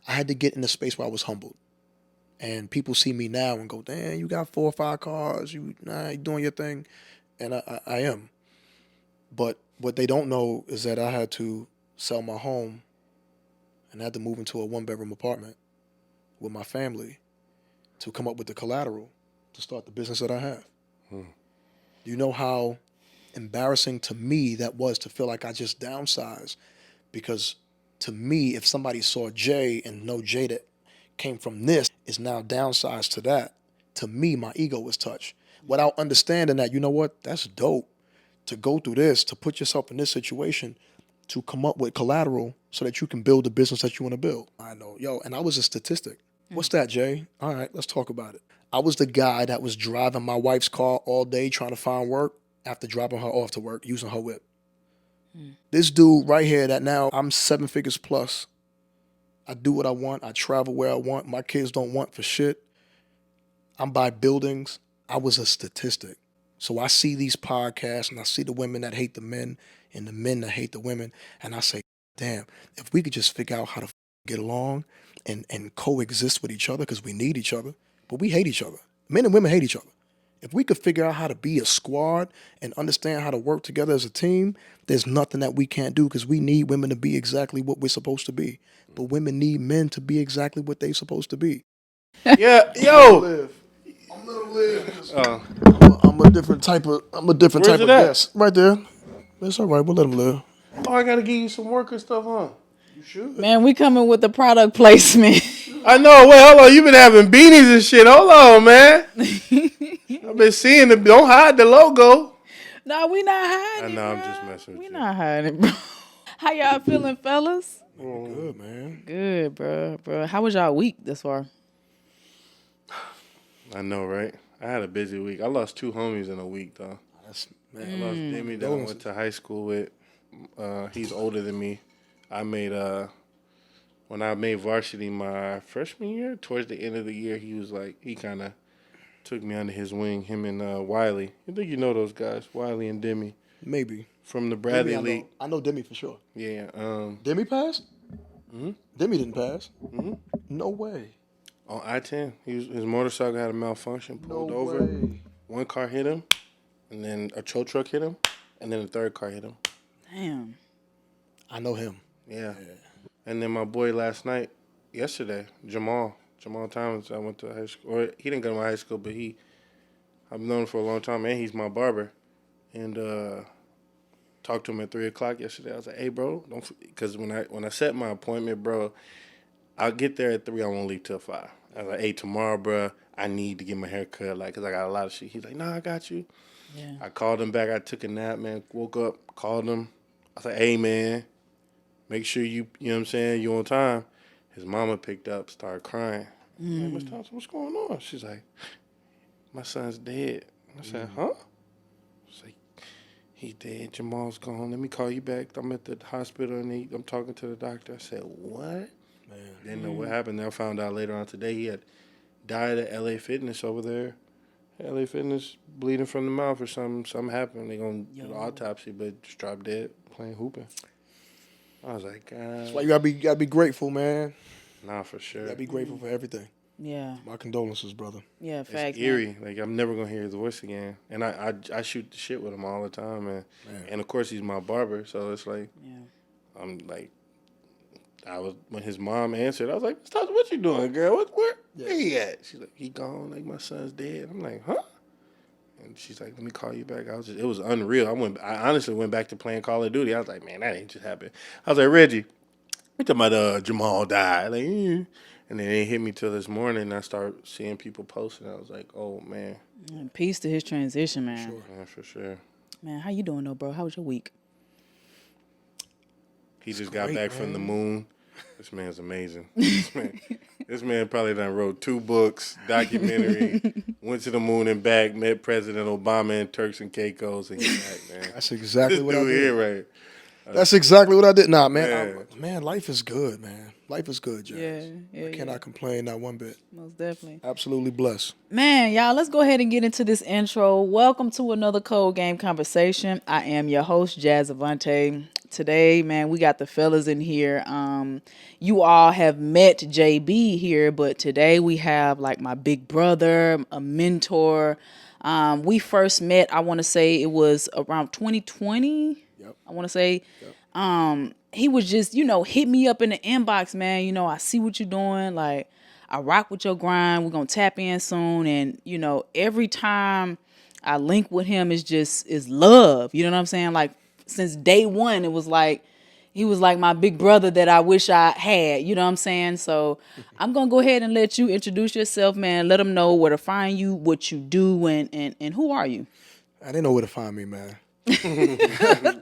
I had to get in a space where I was humbled. And people see me now and go, damn, you got 4 or 5 cars. You doing your thing. And I am. But what they don't know is that I had to sell my home and I had to move into a 1-bedroom apartment with my family to come up with the collateral to start the business that I have. Do you know how embarrassing to me that was to feel like I just downsized? Because to me, if somebody saw Jay and know Jay that came from this is now downsized to that, to me, my ego was touched. Without understanding that, you know what, that's dope to go through this, to put yourself in this situation, to come up with collateral so that you can build the business that you want to build. I know, yo, and I was a statistic. What's that, Jay? All right, let's talk about it. I was the guy that was driving my wife's car all day trying to find work after dropping her off to work using her whip. This dude right here that now I'm 7 figures plus. I do what I want. I travel where I want. My kids don't want for shit. I'm by buildings. I was a statistic. So I see these podcasts and I see the women that hate the men and the men that hate the women. And I say, damn, if we could just figure out how to get along and coexist with each other, because we need each other, but we hate each other. Men and women hate each other. If we could figure out how to be a squad and understand how to work together as a team, there's nothing that we can't do, because we need women to be exactly what we're supposed to be. But women need men to be exactly what they're supposed to be. Yeah, yo. I'm gonna live. I'm a different type of Where's it at? guest. Right there. It's all right. We'll let him live. Oh, I gotta give you some work and stuff, huh? You should. Man, we coming with the product placement. I know. Wait, hold on. You been having beanies and shit. Hold on, man. I've been seeing it. Don't hide the logo. No, we not hiding. I know. Bro. I'm just messing with We you. not hiding, bro. How y'all feeling, fellas? Good, man. Good, bro. How was y'all week this far? I know, right? I had a busy week. I lost 2 homies in a week, though. I lost Demi that I went to high school with. He's older than me. I made when I made varsity my freshman year, towards the end of the year, he kind of took me under his wing. Him and Wiley. You think you know those guys, Wiley and Demi, Maybe. from the Bradley Demi, League. I know Demi for sure. Yeah. Demi passed? Mm-hmm. Demi didn't pass? Mm-hmm. No way. On I-10, his motorcycle had a malfunction. Pulled No over. way. One car hit him, and then a tow truck hit him, and then a third car hit him. Damn. I know him. Yeah. And then my boy yesterday, Jamal Thomas, I went to high school. Or he didn't go to my high school, but I've known him for a long time, and he's my barber. And talked to him at 3 o'clock yesterday. I was like, hey, bro, because when I set my appointment, bro, I'll get there at 3. I won't leave till 5. I was like, hey, tomorrow, bro, I need to get my hair cut, because I got a lot of shit. He's like, nah, I got you. Yeah. I called him back. I took a nap, man. Woke up, called him. I was like, hey, man, make sure you know what I'm saying, you on time. His mama picked up, started crying. I'm like, Miss Thompson, what's going on? She's like, my son's dead. I said, huh? She's like, he's dead. Jamal's gone. Let me call you back. I'm at the hospital, and I'm talking to the doctor. I said, what? Man. Didn't know what happened. I found out later on today he had died at LA Fitness over there. LA Fitness, bleeding from the mouth or something. Something happened. They're going to do the autopsy, but just dropped dead playing hooping. I was like, God. That's why you gotta be grateful, man. Nah, for sure. You gotta be grateful for everything. Yeah. My condolences, brother. Yeah, facts. It's eerie. Like, I'm never going to hear his voice again. And I shoot the shit with him all the time, man. And, of course, he's my barber. So it's like, I'm like, when his mom answered, I was like, Stop, what you doing, girl? Where he at? She's like, he gone. Like, my son's dead. I'm like, huh? And she's like, let me call you back. It was unreal. I honestly went back to playing Call of Duty. I was like, man, that ain't just happened. I was like, Reggie, we talking about Jamal died. Like, And then it hit me till this morning, and I started seeing people posting. I was like, oh, man. Peace to his transition, man. Sure. Yeah, for sure. Man, how you doing, though, bro? How was your week? He just got back from the moon. This man's amazing. This man probably done wrote 2 books, documentary, went to the moon and back, met President Obama and Turks and Caicos, and he's back, man. That's exactly what I did. Here, right? That's exactly what I did. Nah, man. Man, life is good, man. Life is good, Jazz. Yeah, I cannot complain, not one bit. Most definitely. Absolutely blessed. Man, y'all, let's go ahead and get into this intro. Welcome to another Code Game Conversation. I am your host, Jazz Avante. today, man, we got the fellas in here. You all have met JB here, but today we have like my big brother, a mentor. We first met, I want to say it was around 2020. Yep. I want to say. Yep. He was just, hit me up in the inbox, man. I see what you're doing. Like, I rock with your grind. We're going to tap in soon. And, every time I link with him is love. You know what I'm saying? Like, since day one, it was like, he was like my big brother that I wish I had. You know what I'm saying? So I'm going to go ahead and let you introduce yourself, man. Let them know where to find you, what you do, and who are you? I didn't know where to find me, man.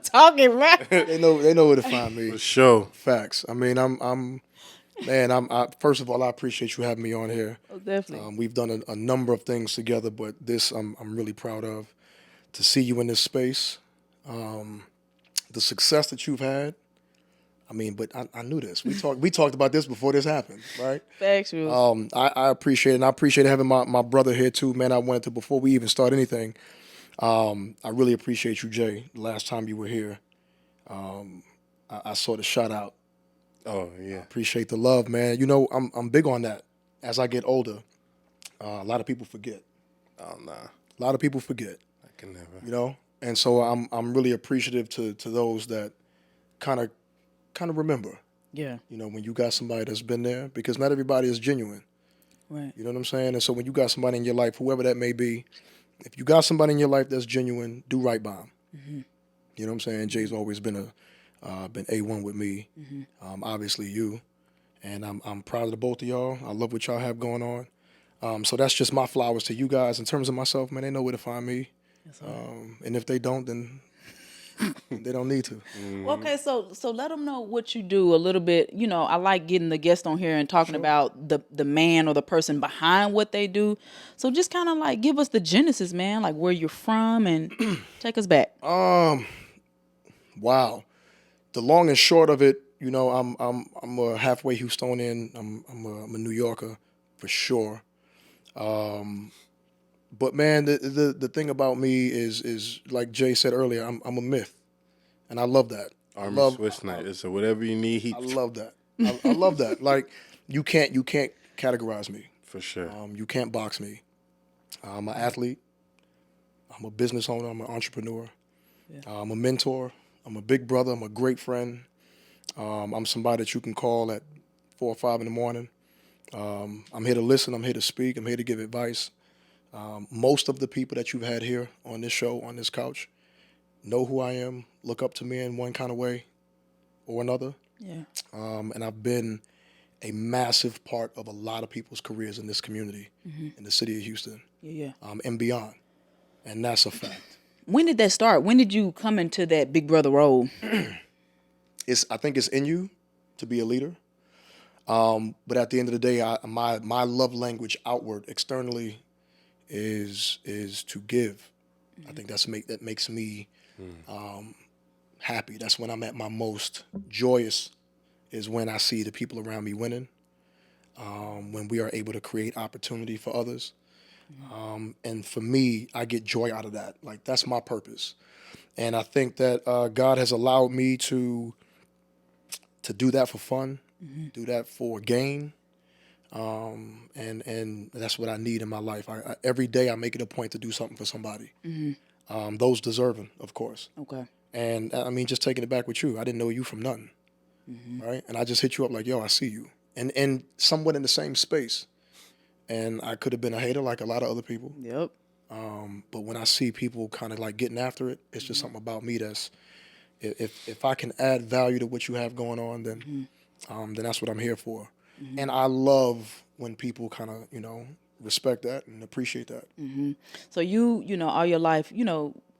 Talking right. They know where to find me. For sure. Facts. I mean, first of all, I appreciate you having me on here. Oh, definitely. We've done a number of things together, but this I'm really proud of. To see you in this space, the success that you've had. I mean, but I knew this. We talked about this before this happened, right? Factual. I appreciate it, and I appreciate having my brother here too, man. I wanted to, before we even start anything, I really appreciate you, Jay. The last time you were here, I saw the shout out. Oh yeah. Appreciate the love, man. I'm big on that. As I get older, a lot of people forget. Oh nah. A lot of people forget. I can never. And so I'm really appreciative to those that kind of remember. Yeah. When you got somebody that's been there, because not everybody is genuine. Right. You know what I'm saying? And so when you got somebody in your life, whoever that may be, if you got somebody in your life that's genuine, do right by them. Mm-hmm. You know what I'm saying? Jay's always been been A1 with me. Mm-hmm. Obviously you, and I'm proud of the both of y'all. I love what y'all have going on. So that's just my flowers to you guys. In terms of myself, man, they know where to find me. Yes, sir. And if they don't, then they don't need to. Well, okay, so let them know what you do a little bit. I like getting the guest on here and talking about the man or the person behind what they do. So just kind of like give us the genesis, man, like where you're from and take us back. Wow. The long and short of it, I'm a halfway Houstonian. I'm a New Yorker for sure. But man, the thing about me is like Jay said earlier, I'm a myth, and I love that. Army Swiss knife. So whatever you need, he I love that. I love that. Like you can't categorize me. for sure. You can't box me. I'm an athlete. I'm a business owner. I'm an entrepreneur. Yeah. I'm a mentor. I'm a big brother. I'm a great friend. I'm somebody that you can call at 4 or 5 in the morning. I'm here to listen. I'm here to speak. I'm here to give advice. Most of the people that you've had here on this show, on this couch, know who I am, look up to me in one kind of way or another. Yeah. And I've been a massive part of a lot of people's careers in this community, in the city of Houston, Yeah. and beyond. And that's a fact. When did that start? When did you come into that big brother role? I think it's in you to be a leader. But at the end of the day, my love language outward, externally, is to give. I think that makes me happy. That's when I'm at my most joyous, is when I see the people around me winning, when we are able to create opportunity for others. And for me, I get joy out of that. Like, that's my purpose. And I think that God has allowed me to do that for fun, do that for gain. And that's what I need in my life. Every day I make it a point to do something for somebody. Those deserving, of course. Okay. And I mean, just taking it back with you, I didn't know you from nothing, right? And I just hit you up like, yo, I see you. And somewhat in the same space. And I could have been a hater like a lot of other people. Yep. But when I see people kind of like getting after it, it's just something about me that's, if I can add value to what you have going on, then that's what I'm here for. And I love when people kind of, respect that and appreciate that. So all your life,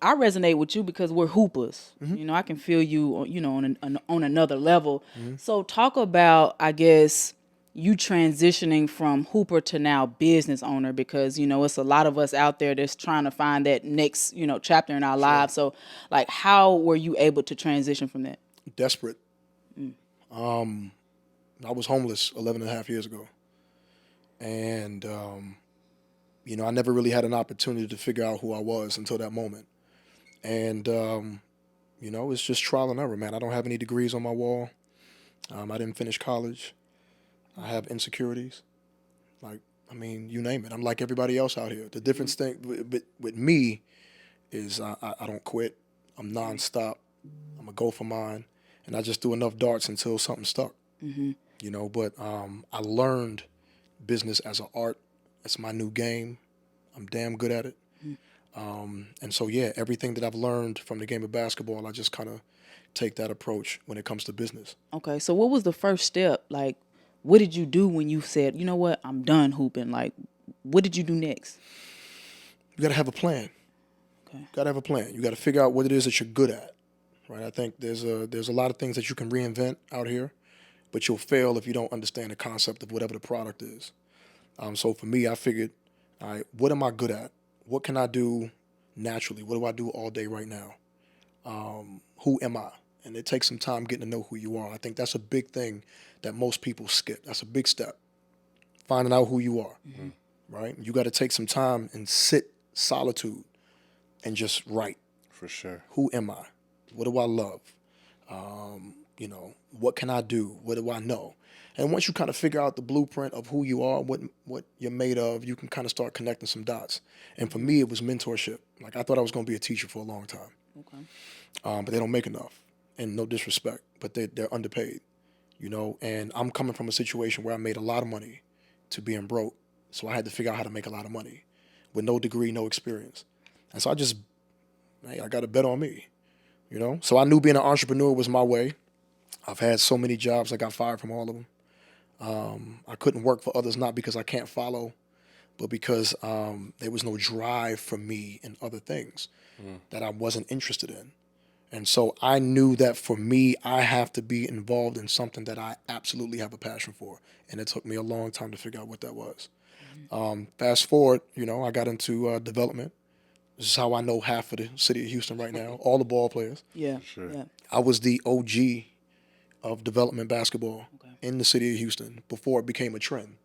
I resonate with you because we're hoopers. I can feel you, on another level. So talk about, I guess, you transitioning from hooper to now business owner, because, it's a lot of us out there that's trying to find that next, chapter in our lives. So like, how were you able to transition from that? Desperate. I was homeless 11 and a half years ago. And, I never really had an opportunity to figure out who I was until that moment. And, You know, it's just trial and error, man. I don't have any degrees on my wall. I didn't finish college. I have insecurities. Like, I mean, you name it. I'm like everybody else out here. The difference thing with me is I don't quit. I'm nonstop. I'm going to go for mine. And I just do enough darts until something stuck. You know, but I learned business as an art. It's my new game. I'm damn good at it. And so, yeah, everything that I've learned from the game of basketball, I just kind of take that approach when it comes to business. Okay, so what was the first step? Like, what did you do when you said, you know what, I'm done hooping? Like, what did you do next? You got to have a plan. Okay. You got to have a plan. You got to figure out what it is that you're good at, right? I think there's a lot of things that you can reinvent out here, but you'll fail if you don't understand the concept of whatever the product is. So for me, I figured, all right, what am I good at? What can I do naturally? What do I do all day right now? Who am I? And it takes some time getting to know who you are. I think that's a big thing that most people skip. That's a big step, finding out who you are, right? You got to take some time and sit solitude and just write. For sure. Who am I? What do I love? You know, what can I do? What do I know? And once you kind of figure out the blueprint of who you are, what you're made of, you can kind of start connecting some dots. And for me, it was mentorship. Like, I thought I was going to be a teacher for a long time. Okay. But they don't make enough. And no disrespect, but they're underpaid, you know. And I'm coming from a situation where I made a lot of money to being broke. So I had to figure out how to make a lot of money with no degree, no experience. And so I got to bet on me, you know. So I knew being an entrepreneur was my way. I've had so many jobs. I got fired from all of them. I couldn't work for others, not because I can't follow, but because there was no drive for me in other things that I wasn't interested in. And so I knew that for me, I have to be involved in something that I absolutely have a passion for. And it took me a long time to figure out what that was. Fast forward, you know, I got into development. This is how I know half of the city of Houston right now, all the ball players. Yeah. Sure. Yeah. I was the OG of development basketball in the city of Houston before it became a trend.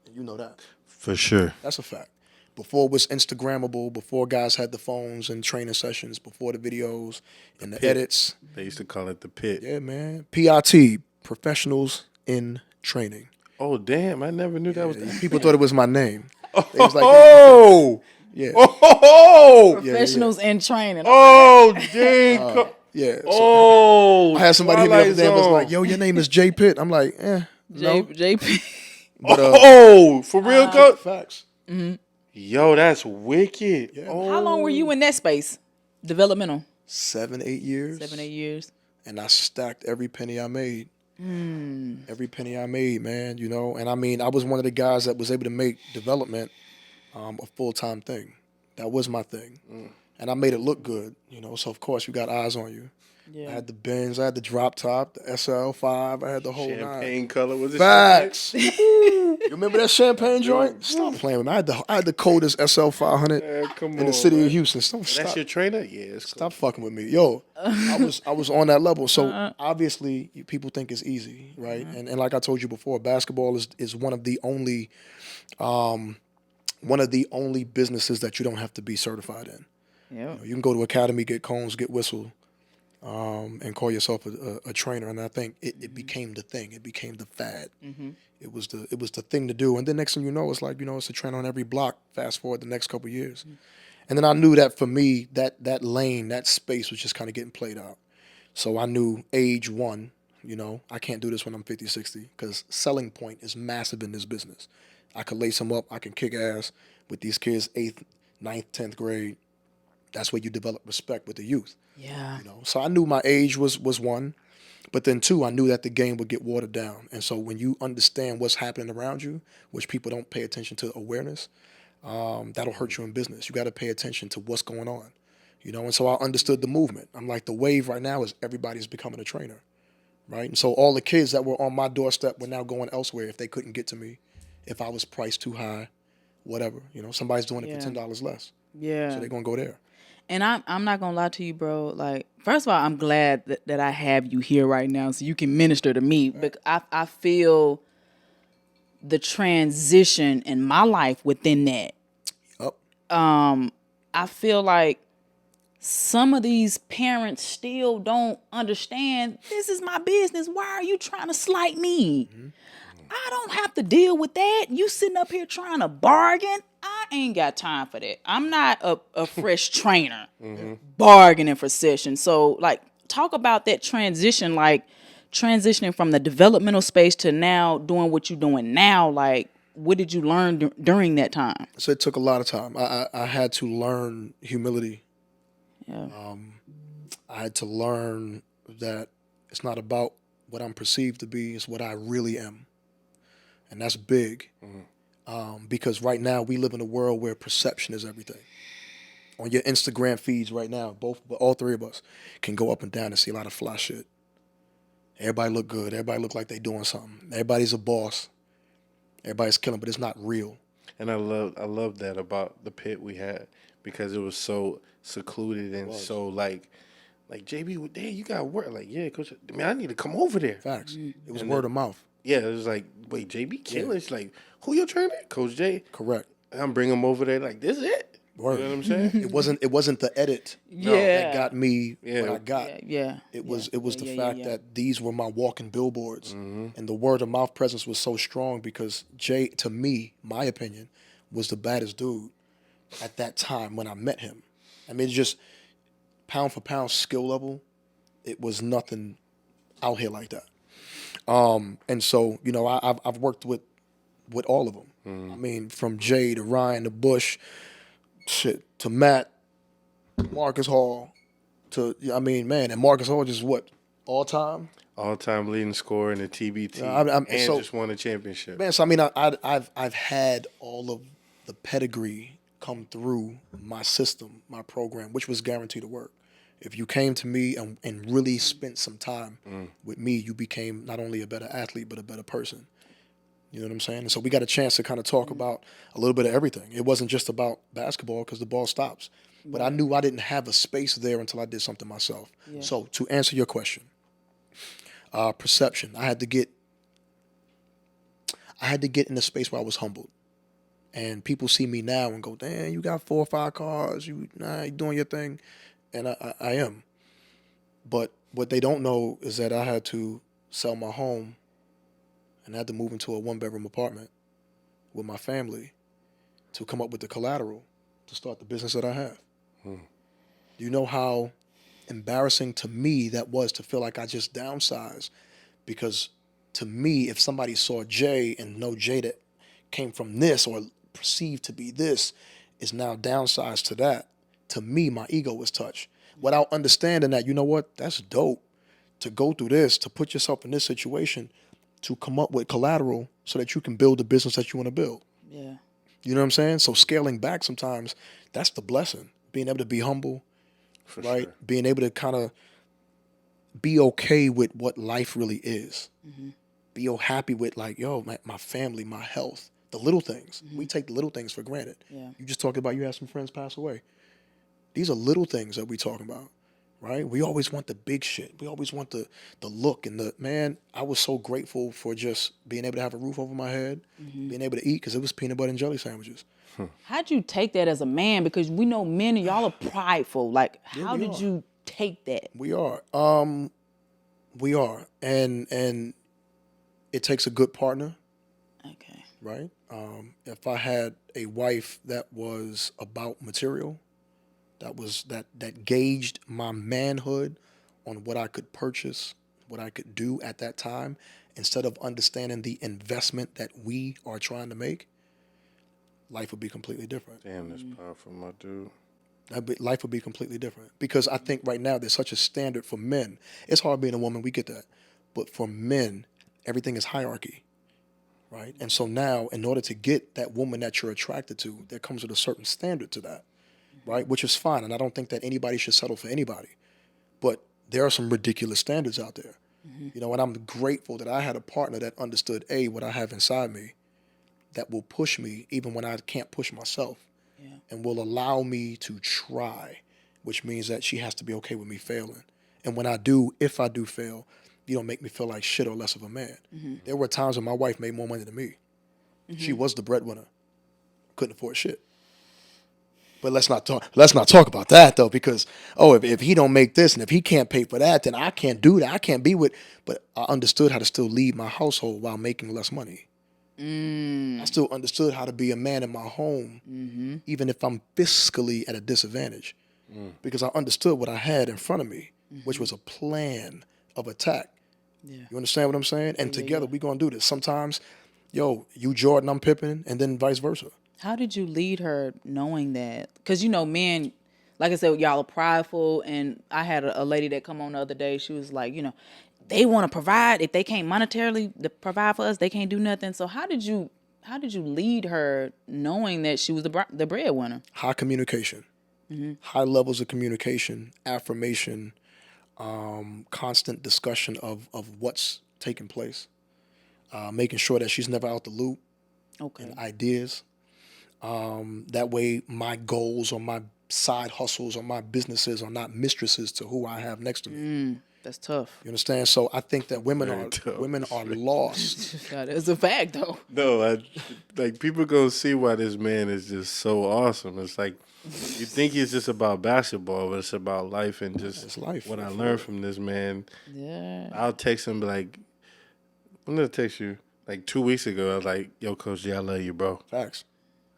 And you know that. For sure. That's a fact. Before it was Instagrammable, before guys had the phones and training sessions, before the videos and the edits. They used to call it the pit. Yeah, man. PIT, Professionals in Training. Oh, damn. I never knew that was that. People thought it was my name. They was like, Oh! yeah. Oh! Professionals in training. Oh, dang. Yeah. So Oh! I had somebody hit me up Twilight today and was Zone. like, yo, your name is J Pitt. I'm like, no. JP. But, Oh! For real, coach? facts. Yo, that's wicked. Yeah. Oh. How long were you in that space? Developmental. 7, 8 years. 7, 8 years. And I stacked every penny I made. Every penny I made, man, you know. And I mean, I was one of the guys that was able to make development a full-time thing. That was my thing. And I made it look good, you know. So, of course, you got eyes on you. Yeah. I had the Benz, I had the drop top, the SL5, I had the whole Champagne nine. color. Was it Facts. You remember that champagne joint? Stop playing with me. I had the coldest SL500 Man, come in on, the city man. of Houston. Stop, That's your trainer? Yeah, it's cool. Stop fucking with me. Yo, I was on that level. So obviously people think it's easy, right? And like I told you before, basketball is one of the only businesses that you don't have to be certified in. Yeah. You can go to academy, get cones, get whistle, and call yourself a trainer. And I think it became the thing. It became the fad. It was the thing to do. And then next thing you know, it's like, you know, it's a trend on every block. Fast forward the next couple of years. And then I knew that for me, that lane, that space was just kind of getting played out. So I knew age one, you know, I can't do this when I'm 50, 60 because selling point is massive in this business. I could lace them up. I can kick ass with these kids, 8th, 9th, 10th grade. That's where you develop respect with the youth. Yeah. You know, so I knew my age was one, but then two, I knew that the game would get watered down. And so when you understand what's happening around you, which people don't pay attention to awareness, that'll hurt you in business. You got to pay attention to what's going on, you know. And so I understood the movement. I'm like, the wave right now is everybody's becoming a trainer, right? And so all the kids that were on my doorstep were now going elsewhere if they couldn't get to me, if I was priced too high, whatever. You know, somebody's doing it for $10 less, Yeah. so they're gonna go there. And I'm not gonna lie to you, bro. Like, first of all, I'm glad that I have you here right now, so you can minister to me. But I feel the transition in my life within that. Up. I feel like some of these parents still don't understand this is my business. Why are you trying to slight me? I don't have to deal with that. You sitting up here trying to bargain. I ain't got time for that. I'm not a fresh trainer bargaining for sessions. So, like, talk about that transition, like transitioning from the developmental space to now doing what you're doing now. Like, what did you learn during that time? So it took a lot of time. I had to learn humility. Yeah. I had to learn that it's not about what I'm perceived to be, it's what I really am. And that's big. Because right now we live in a world where perception is everything. On your Instagram feeds right now, all three of us can go up and down and see a lot of fly shit. Everybody look good. Everybody look like they doing something. Everybody's a boss. Everybody's killing, but it's not real. And I love that about the pit we had because it was so secluded and so like JB, damn, you got work. Like, yeah, coach, man, I need to come over there. Facts. It was And word then- of mouth. Yeah, it was like, wait, JB killing? It's like, who your trainer? Coach J. Correct. I'm bringing him over there. Like, this is it. Word. You know what I'm saying? It wasn't the edit Yeah. that got me Yeah. what I got. Yeah. It was the yeah, fact yeah. that these were my walking billboards, and the word of mouth presence was so strong because Jay, to me, my opinion, was the baddest dude at that time when I met him. I mean, it's just pound for pound skill level, it was nothing out here like that. And so I've worked with all of them. I mean, from Jay to Ryan to Bush, shit to Matt, Marcus Hall, and Marcus Hall just all time. All-time leading scorer in the TBT, I'm- and so- just won a championship. Man, so I mean, I've had all of the pedigree come through my system, my program, which was guaranteed to work. If you came to me and really spent some time with me, you became not only a better athlete but a better person. You know what I'm saying? And so we got a chance to kind of talk about a little bit of everything. It wasn't just about basketball because the ball stops, but I knew I didn't have a space there until I did something myself. Yeah. So to answer your question, perception, I had to get in a space where I was humbled. And people see me now and go, "Damn, you got 4 or 5 cars. You doing your thing," and I am. But what they don't know is that I had to sell my home and I had to move into a 1-bedroom apartment with my family to come up with the collateral to start the business that I have. Do you know how embarrassing to me that was to feel like I just downsized? Because to me, if somebody saw Jay and know Jay that came from this or perceived to be this is now downsized to that, to me, my ego was touched. Without understanding that, you know what, that's dope to go through this, to put yourself in this situation, to come up with collateral so that you can build the business that you want to build. Yeah. You know what I'm saying? So scaling back sometimes, that's the blessing. Being able to be humble, For right? sure. Being able to kind of be okay with what life really is. Be happy with like, yo, my family, my health, the little things. We take the little things for granted. Yeah. You just talked about you had some friends pass away. These are little things that we talking about, right? We always want the big shit. We always want the look and man, I was so grateful for just being able to have a roof over my head, being able to eat because it was peanut butter and jelly sandwiches. How'd you take that as a man? Because we know men and y'all are prideful. Like, how we did are. you take that? We are. And it takes a good partner, Okay. right? If I had a wife that was about material, that gauged my manhood on what I could purchase, what I could do at that time, instead of understanding the investment that we are trying to make, life would be completely different. Damn, that's powerful, my dude. Life would be completely different. Because I think right now there's such a standard for men. It's hard being a woman, we get that. But for men, everything is hierarchy, right? And so now, in order to get that woman that you're attracted to, there comes with a certain standard to that, right? Which is fine. And I don't think that anybody should settle for anybody. But there are some ridiculous standards out there. You know, and I'm grateful that I had a partner that understood, A, what I have inside me, that will push me even when I can't push myself, and will allow me to try, which means that she has to be okay with me failing. And when I do, if I do fail, you don't make me feel like shit or less of a man. There were times when my wife made more money than me. She was the breadwinner. Couldn't afford shit. But let's not talk about that though, because if he don't make this and if he can't pay for that, then I can't do that. I can't be with. But I understood how to still lead my household while making less money. I still understood how to be a man in my home, even if I'm fiscally at a disadvantage, because I understood what I had in front of me, which was a plan of attack. Yeah. You understand what I'm saying? And Yeah, together yeah. we gonna do this. Sometimes, you Jordan, I'm Pippen, and then vice versa. How did you lead her knowing that? Because, men, like I said, y'all are prideful. And I had a lady that come on the other day. She was like, they want to provide. If they can't monetarily provide for us, they can't do nothing. So how did you lead her knowing that she was the breadwinner? High communication, high levels of communication, affirmation, constant discussion of what's taking place, making sure that she's never out the loop Okay. and ideas. That way, my goals or my side hustles or my businesses are not mistresses to who I have next to me. That's tough. You understand? So I think that Very tough. women are lost. That is a fact, though. No, like people gonna see why this man is just so awesome. It's like you think he's just about basketball, but it's about life and just It's life. what I learned from this man. Yeah. I'll text him like, I'm gonna text you like 2 weeks ago. I was like, "Yo, Coach J, I love you, bro. Facts.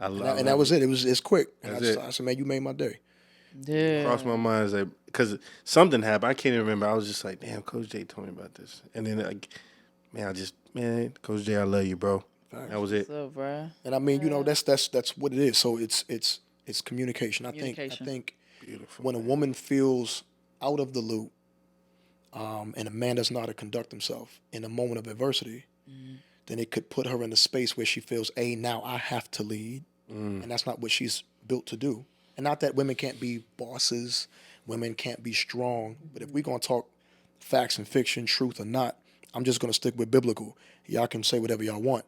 I And love." that was it. It's quick. And That's it. I said, man, you made my day. Yeah. Crossed my mind is like because something happened. I can't even remember. I was just like, "Damn, Coach J told me about this," and then like, man, Coach J, I love you, bro. Facts. That was it. What's up, bruh? And I mean, that's what it is. So it's communication. I Communication. think Beautiful. when a woman feels out of the loop, and a man doesn't know how to conduct himself in a moment of adversity, then it could put her in a space where she feels, now I have to lead, and that's not what she's built to do. And not that women can't be bosses, women can't be strong, but if we're gonna talk facts and fiction, truth or not, I'm just gonna stick with biblical. Y'all can say whatever y'all want.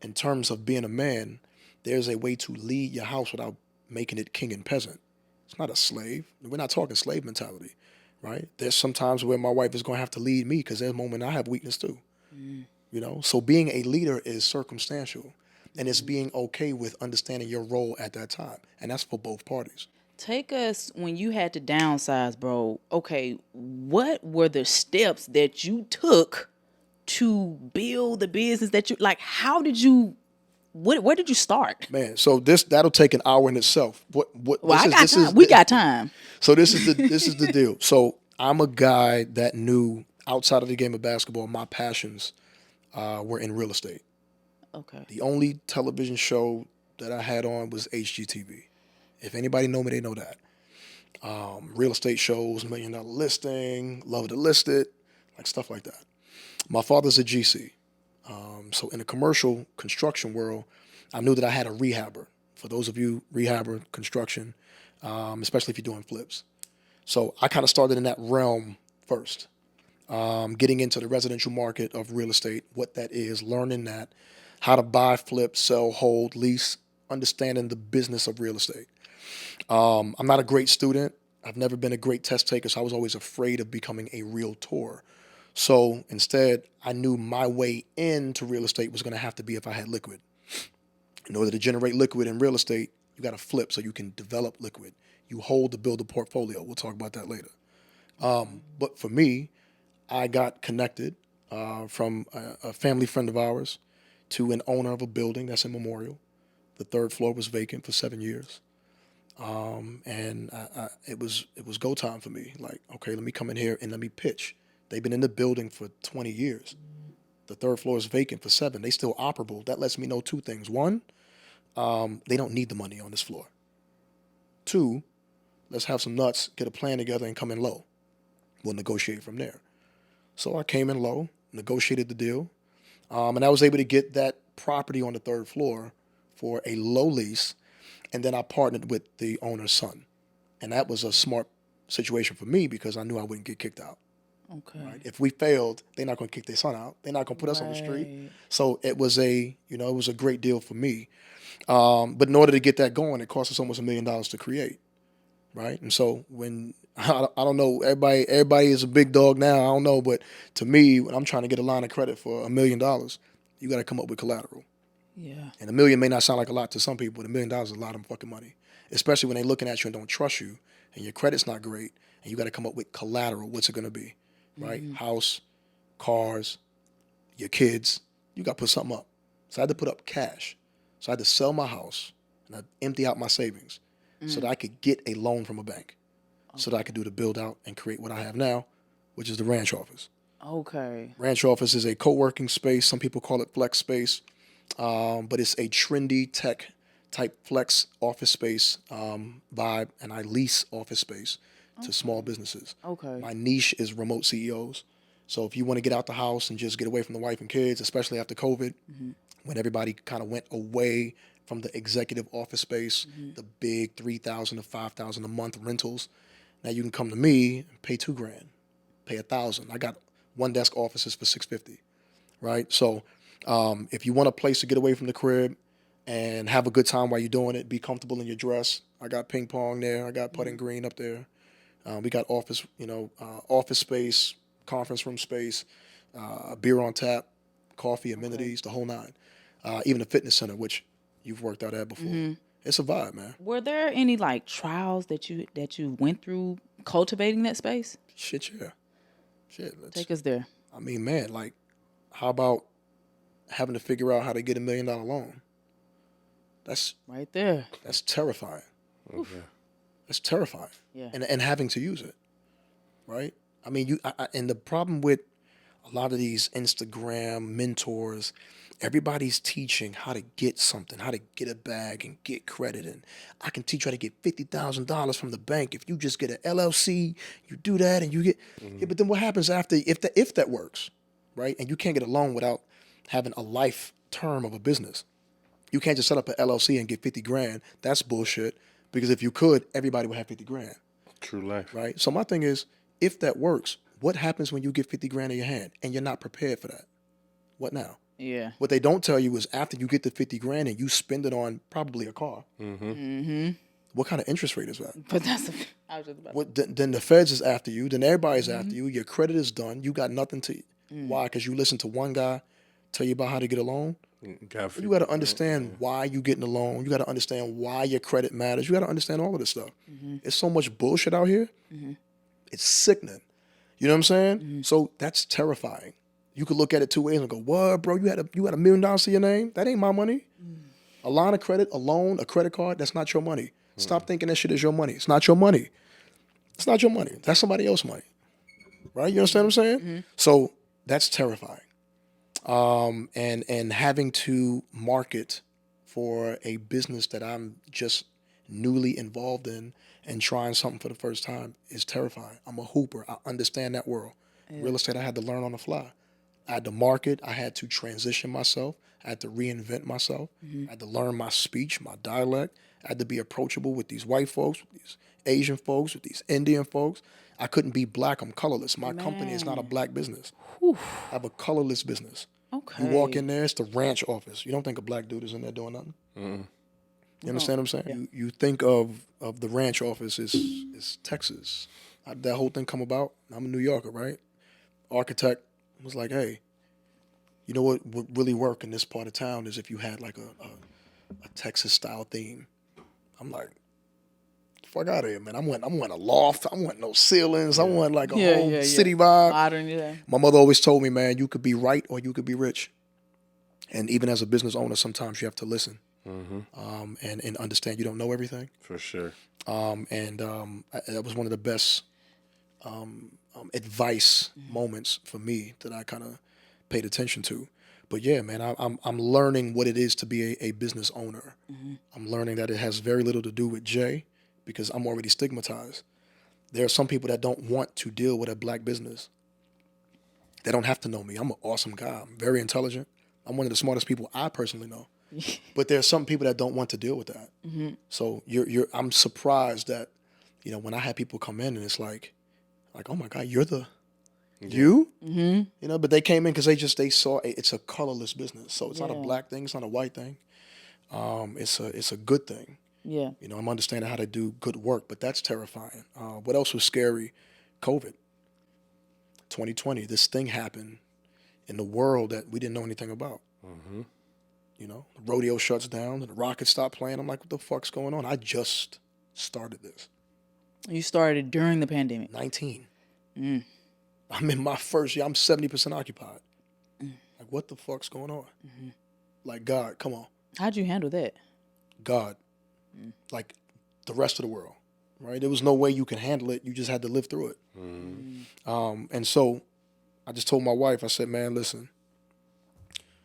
In terms of being a man, there's a way to lead your house without making it king and peasant. It's not a slave. We're not talking slave mentality, right? There's some times where my wife is going to have to lead me because there's a moment I have weakness too. So being a leader is circumstantial, and it's being okay with understanding your role at that time, and that's for both parties. Take us when you had to downsize, bro. Okay, what were the steps that you took to build the business that you like? How did you? Where did you start? Man, so that'll take an hour in itself. What Well, this I got is, time. We got time. So this is the deal. So I'm a guy that knew outside of the game of basketball, my passions were in real estate. Okay. The only television show that I had on was HGTV. If anybody know me, they know that. Real estate shows, $1 Million Listing, Love to List It, like stuff like that. My father's a GC. So in the commercial construction world, I knew that I had a rehabber. For those of you rehabber construction, especially if you're doing flips. So I kind of started in that realm first, getting into the residential market of real estate, what that is, learning that, how to buy, flip, sell, hold, lease, understanding the business of real estate. I'm not a great student. I've never been a great test taker, so I was always afraid of becoming a realtor. So instead, I knew my way into real estate was going to have to be if I had liquid. In order to generate liquid in real estate, you got to flip so you can develop liquid. You hold to build a portfolio. We'll talk about that later. But for me, I got connected from a family friend of ours to an owner of a building that's in Memorial. The third floor was vacant for 7 years. And it was go time for me. Like, okay, let me come in here and let me pitch. They've been in the building for 20 years. The third floor is vacant for 7. They still operable. That lets me know 2 things. 1, they don't need the money on this floor. 2, let's have some nuts, get a plan together, and come in low. We'll negotiate from there. So I came in low, negotiated the deal, and I was able to get that property on the third floor for a low lease, and then I partnered with the owner's son. And that was a smart situation for me because I knew I wouldn't get kicked out. Okay. Right? If we failed, they're not going to kick their son out. They're not going to put us on the street. Right. So it was a great deal for me. But in order to get that going, it cost us almost $1 million to create. Right? And so when I don't know, everybody is a big dog now. I don't know, but to me, when I'm trying to get a line of credit for $1 million, you got to come up with collateral. Yeah. And $1 million may not sound like a lot to some people, but $1 million is a lot of fucking money. especially when they're looking at you and don't trust you, and your credit's not great, and you got to come up with collateral. What's it going to be, right? House, cars, your kids. You got to put something up. So I had to put up cash. So I had to sell my house and I empty out my savings so that I could get a loan from a bank, so that I could do the build out and create what I have now, which is the ranch office. Okay. Ranch office is a co-working space. Some people call it flex space, but it's a trendy tech type flex office space vibe, and I lease office space to small businesses. Okay. My niche is remote CEOs. So if you want to get out the house and just get away from the wife and kids, especially after COVID, when everybody kind of went away from the executive office space, the big 3,000 to 5,000 a month rentals, now you can come to me and pay $2,000, pay $1,000. I got one desk offices for $650, right? So if you want a place to get away from the crib and have a good time while you're doing it, be comfortable in your dress. I got ping pong there. I got putting green up there. We got office, office space, conference room space, beer on tap, coffee, amenities, the whole nine. Even a fitness center, which you've worked out at before. It's a vibe, man. Were there any like trials that you went through cultivating that space? Shit, yeah. Shit, Take us there. I mean, man, like, how about having to figure out how to get $1 million loan? That's Right there. terrifying. Okay. That's terrifying. Yeah. And having to use it, right? I mean, and the problem with a lot of these Instagram mentors, everybody's teaching how to get something, how to get a bag and get credit. And I can teach you how to get $50,000 from the bank. If you just get an LLC, you do that and you get, yeah, but then what happens after, if that works, right? And you can't get a loan without having a life term of a business. You can't just set up an LLC and get 50 grand. That's bullshit. Because if you could, everybody would have 50 grand, True life. right? So my thing is, if that works, what happens when you get 50 grand in your hand and you're not prepared for that? What now? Yeah. What they don't tell you is after you get the 50 grand and you spend it on probably a car, what kind of interest rate is that? But that's I was just about Then the feds is after you. Then everybody's after you. Your credit is done. You got nothing to. Why? Because you listen to one guy tell you about how to get a loan. You got to understand why you getting a loan. You got to understand why your credit matters. You got to understand all of this stuff. It's so much bullshit out here. It's sickening. You know what I'm saying? So that's terrifying. You could look at it two ways and go, "What, bro? You had $1 million to your name? That ain't my money. A line of credit, a loan, a credit card. That's not your money. Stop thinking that shit is your money. It's not your money. It's not your money. That's somebody else's money. Right? You understand what I'm saying? So that's terrifying. And having to market for a business that I'm just newly involved in and trying something for the first time is terrifying. I'm a hooper. I understand that world. Real estate, I had to learn on the fly. I had to market. I had to transition myself. I had to reinvent myself. I had to learn my speech, my dialect. I had to be approachable with these white folks, with these Asian folks, with these Indian folks. I couldn't be black. I'm colorless. My company is not a black business. I have a colorless business. Okay. You walk in there, it's the ranch office. You don't think a black dude is in there doing nothing. You understand what I'm saying? You think of the ranch office is Texas. How did that whole thing come about? I'm a New Yorker, right? Architect was like, hey, you know what would really work in this part of town is if you had like a Texas style theme. I'm like, fuck out of here, man. I want a loft. I want no ceilings. I want like a whole city vibe. Modern, yeah. My mother always told me, man, you could be right or you could be rich. And even as a business owner, sometimes you have to listen and understand you don't know everything. For sure. That was one of the best advice moments for me that I kind of paid attention to. But yeah, man, I'm learning what it is to be a business owner. I'm learning that it has very little to do with Jay because I'm already stigmatized. There are some people that don't want to deal with a black business. They don't have to know me. I'm an awesome guy. I'm very intelligent. I'm one of the smartest people I personally know. But there are some people that don't want to deal with that. So I'm surprised that, when I had people come in and it's like, oh my God, you're the you? But they came in because they saw it's a colorless business. So it's not a black thing. It's not a white thing. It's a good thing. Yeah. I'm understanding how to do good work, but that's terrifying. What else was scary? COVID. 2020. This thing happened in the world that we didn't know anything about. You know, the rodeo shuts down and the Rockets stop playing. I'm like, what the fuck's going on? I just started this. You started during the pandemic. 19. I'm in my first year. I'm 70% occupied. Like, what the fuck's going on? Like, God, come on. How'd you handle that? God. Like, the rest of the world, right? There was no way you could handle it. You just had to live through it. And so I just told my wife, I said, man, listen,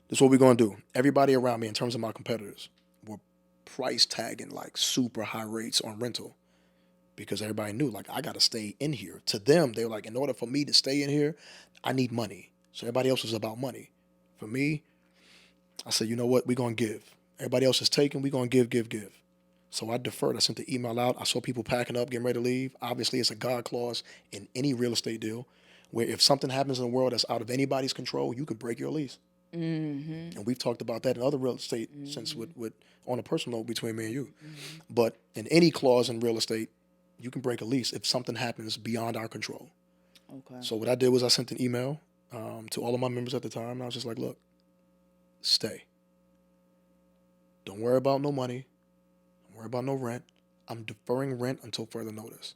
this is what we're going to do. Everybody around me, in terms of my competitors, were price tagging like super high rates on rental because everybody knew, like, I got to stay in here. To them, they were like, in order for me to stay in here, I need money. So everybody else was about money. For me, I said, you know what? We're going to give. Everybody else is taking. We're going to give. So I deferred. I sent the email out. I saw people packing up, getting ready to leave. Obviously, it's a God clause in any real estate deal where if something happens in the world that's out of anybody's control, you could break your lease. And we've talked about that in other real estate since with on a personal note between me and you. But in any clause in real estate, you can break a lease if something happens beyond our control. Okay. So what I did was I sent an email to all of my members at the time. And I was just like, look, stay. Don't worry about no money. Don't worry about no rent. I'm deferring rent until further notice.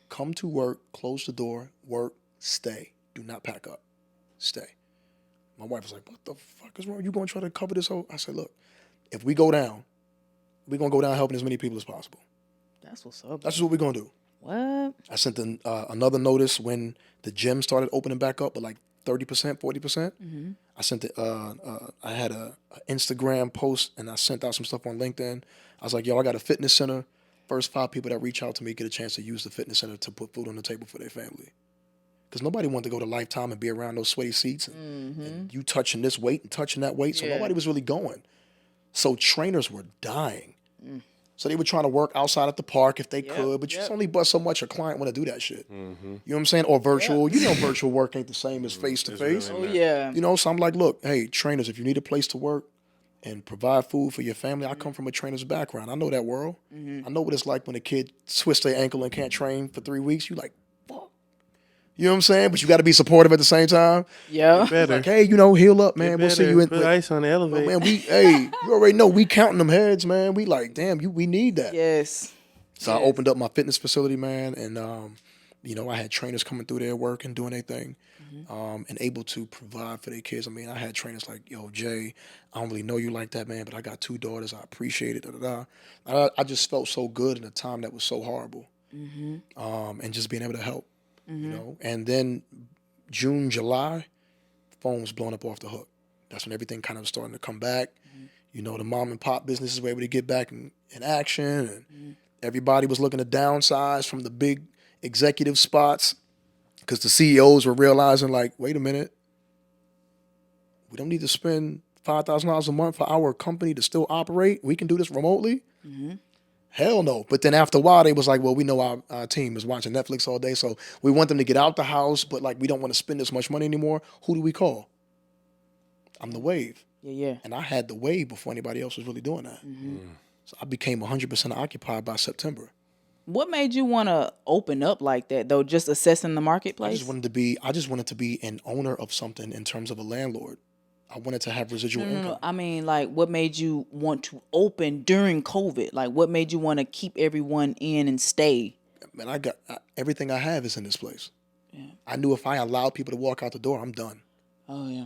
Come to work, close the door, work, stay. Do not pack up. Stay. My wife was like, what the fuck is wrong? You going to try to cover this whole... I said, look, if we go down, we're going to go down helping as many people as possible. That's what's up. That's just what we're going to do. What? I sent another notice when the gym started opening back up with like 30%, 40%. I sent it. I had a Instagram post and I sent out some stuff on LinkedIn. I was like, yo, I got a fitness center. First 5 people that reach out to me get a chance to use the fitness center to put food on the table for their family. Because nobody wanted to go to Lifetime and be around those sweaty seats and you touching this weight and touching that weight. So nobody was really going. So trainers were dying. So they were trying to work outside at the park if they could, but you just only bust so much a client want to do that shit. You know what I'm saying? Or virtual. You know virtual work ain't the same as face-to-face. Oh, yeah. You know, so I'm like, look, hey, trainers, if you need a place to work and provide food for your family, I come from a trainer's background. I know that world. I know what it's like when a kid twists their ankle and can't train for 3 weeks. You like, fuck. You know what I'm saying? But you got to be supportive at the same time. Yeah. Better. Like, hey, you know, heal up, man. We'll see you in. Put ice on the elevator. Man, you already know we counting them heads, man. We like, damn, we need that. Yes. So I opened up my fitness facility, man, and you know, I had trainers coming through there working, doing their thing, and able to provide for their kids. I mean, I had trainers like, yo, Jay, I don't really know you like that, man, but I got 2 daughters. I appreciate it. I just felt so good in a time that was so horrible, and just being able to help, you know. And then June, July, phone was blowing up off the hook. That's when everything kind of starting to come back. You know, the mom and pop businesses were able to get back in action, and everybody was looking to downsize from the big executive spots because the CEOs were realizing, like, wait a minute, we don't need to spend $5,000 a month for our company to still operate. We can do this remotely. Hell no. But then after a while, they was like, well, we know our team is watching Netflix all day, so we want them to get out the house, but like we don't want to spend this much money anymore. Who do we call? I'm the wave. Yeah. And I had the wave before anybody else was really doing that. So I became 100% occupied by September. What made you want to open up like that, though, just assessing the marketplace? I just wanted to be an owner of something in terms of a landlord. I wanted to have residual income. No. I mean, like, what made you want to open during COVID? Like, what made you want to keep everyone in and stay? Man, everything I have is in this place. I knew if I allowed people to walk out the door, I'm done. Oh, yeah.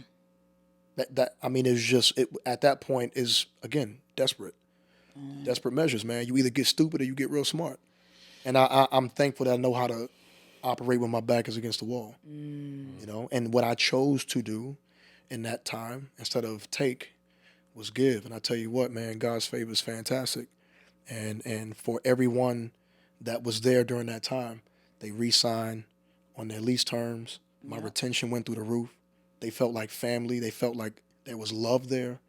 I mean, it's just, at that point is, again, desperate. Desperate measures, man. You either get stupid or you get real smart. And I'm thankful that I know how to operate when my back is against the wall. You know, and what I chose to do in that time, instead of take, was give. And I tell you what, man, God's favor is fantastic. And for everyone that was there during that time, they re-signed on their lease terms. My retention went through the roof. They felt like family. They felt like there was love there.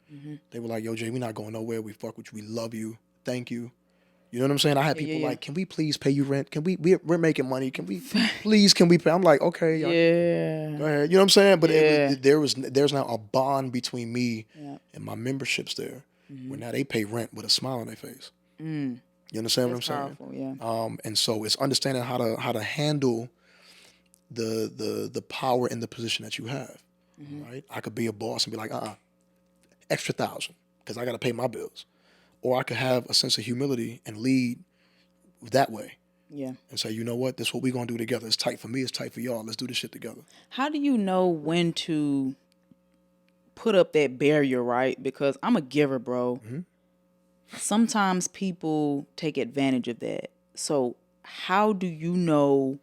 They were like, yo, Jay, we're not going nowhere. We fuck with you. We love you. Thank you. You know what I'm saying? I had people like, can we please pay you rent? We're making money. Can we pay? I'm like, okay. Go ahead. You know what I'm saying? But there's now a bond between me and my memberships there. Where now they pay rent with a smile on their face. You understand what I'm saying? Powerful, and so it's understanding how to handle the power and the position that you have. Right? I could be a boss and be like, extra 1,000. because I got to pay my bills. Or I could have a sense of humility and lead that way Yeah. and say, you know what, this is what we're going to do together. It's tight for me. It's tight for y'all. Let's do this shit together. How do you know when to put up that barrier, right? Because I'm a giver, bro. Sometimes people take advantage of that. So how do you know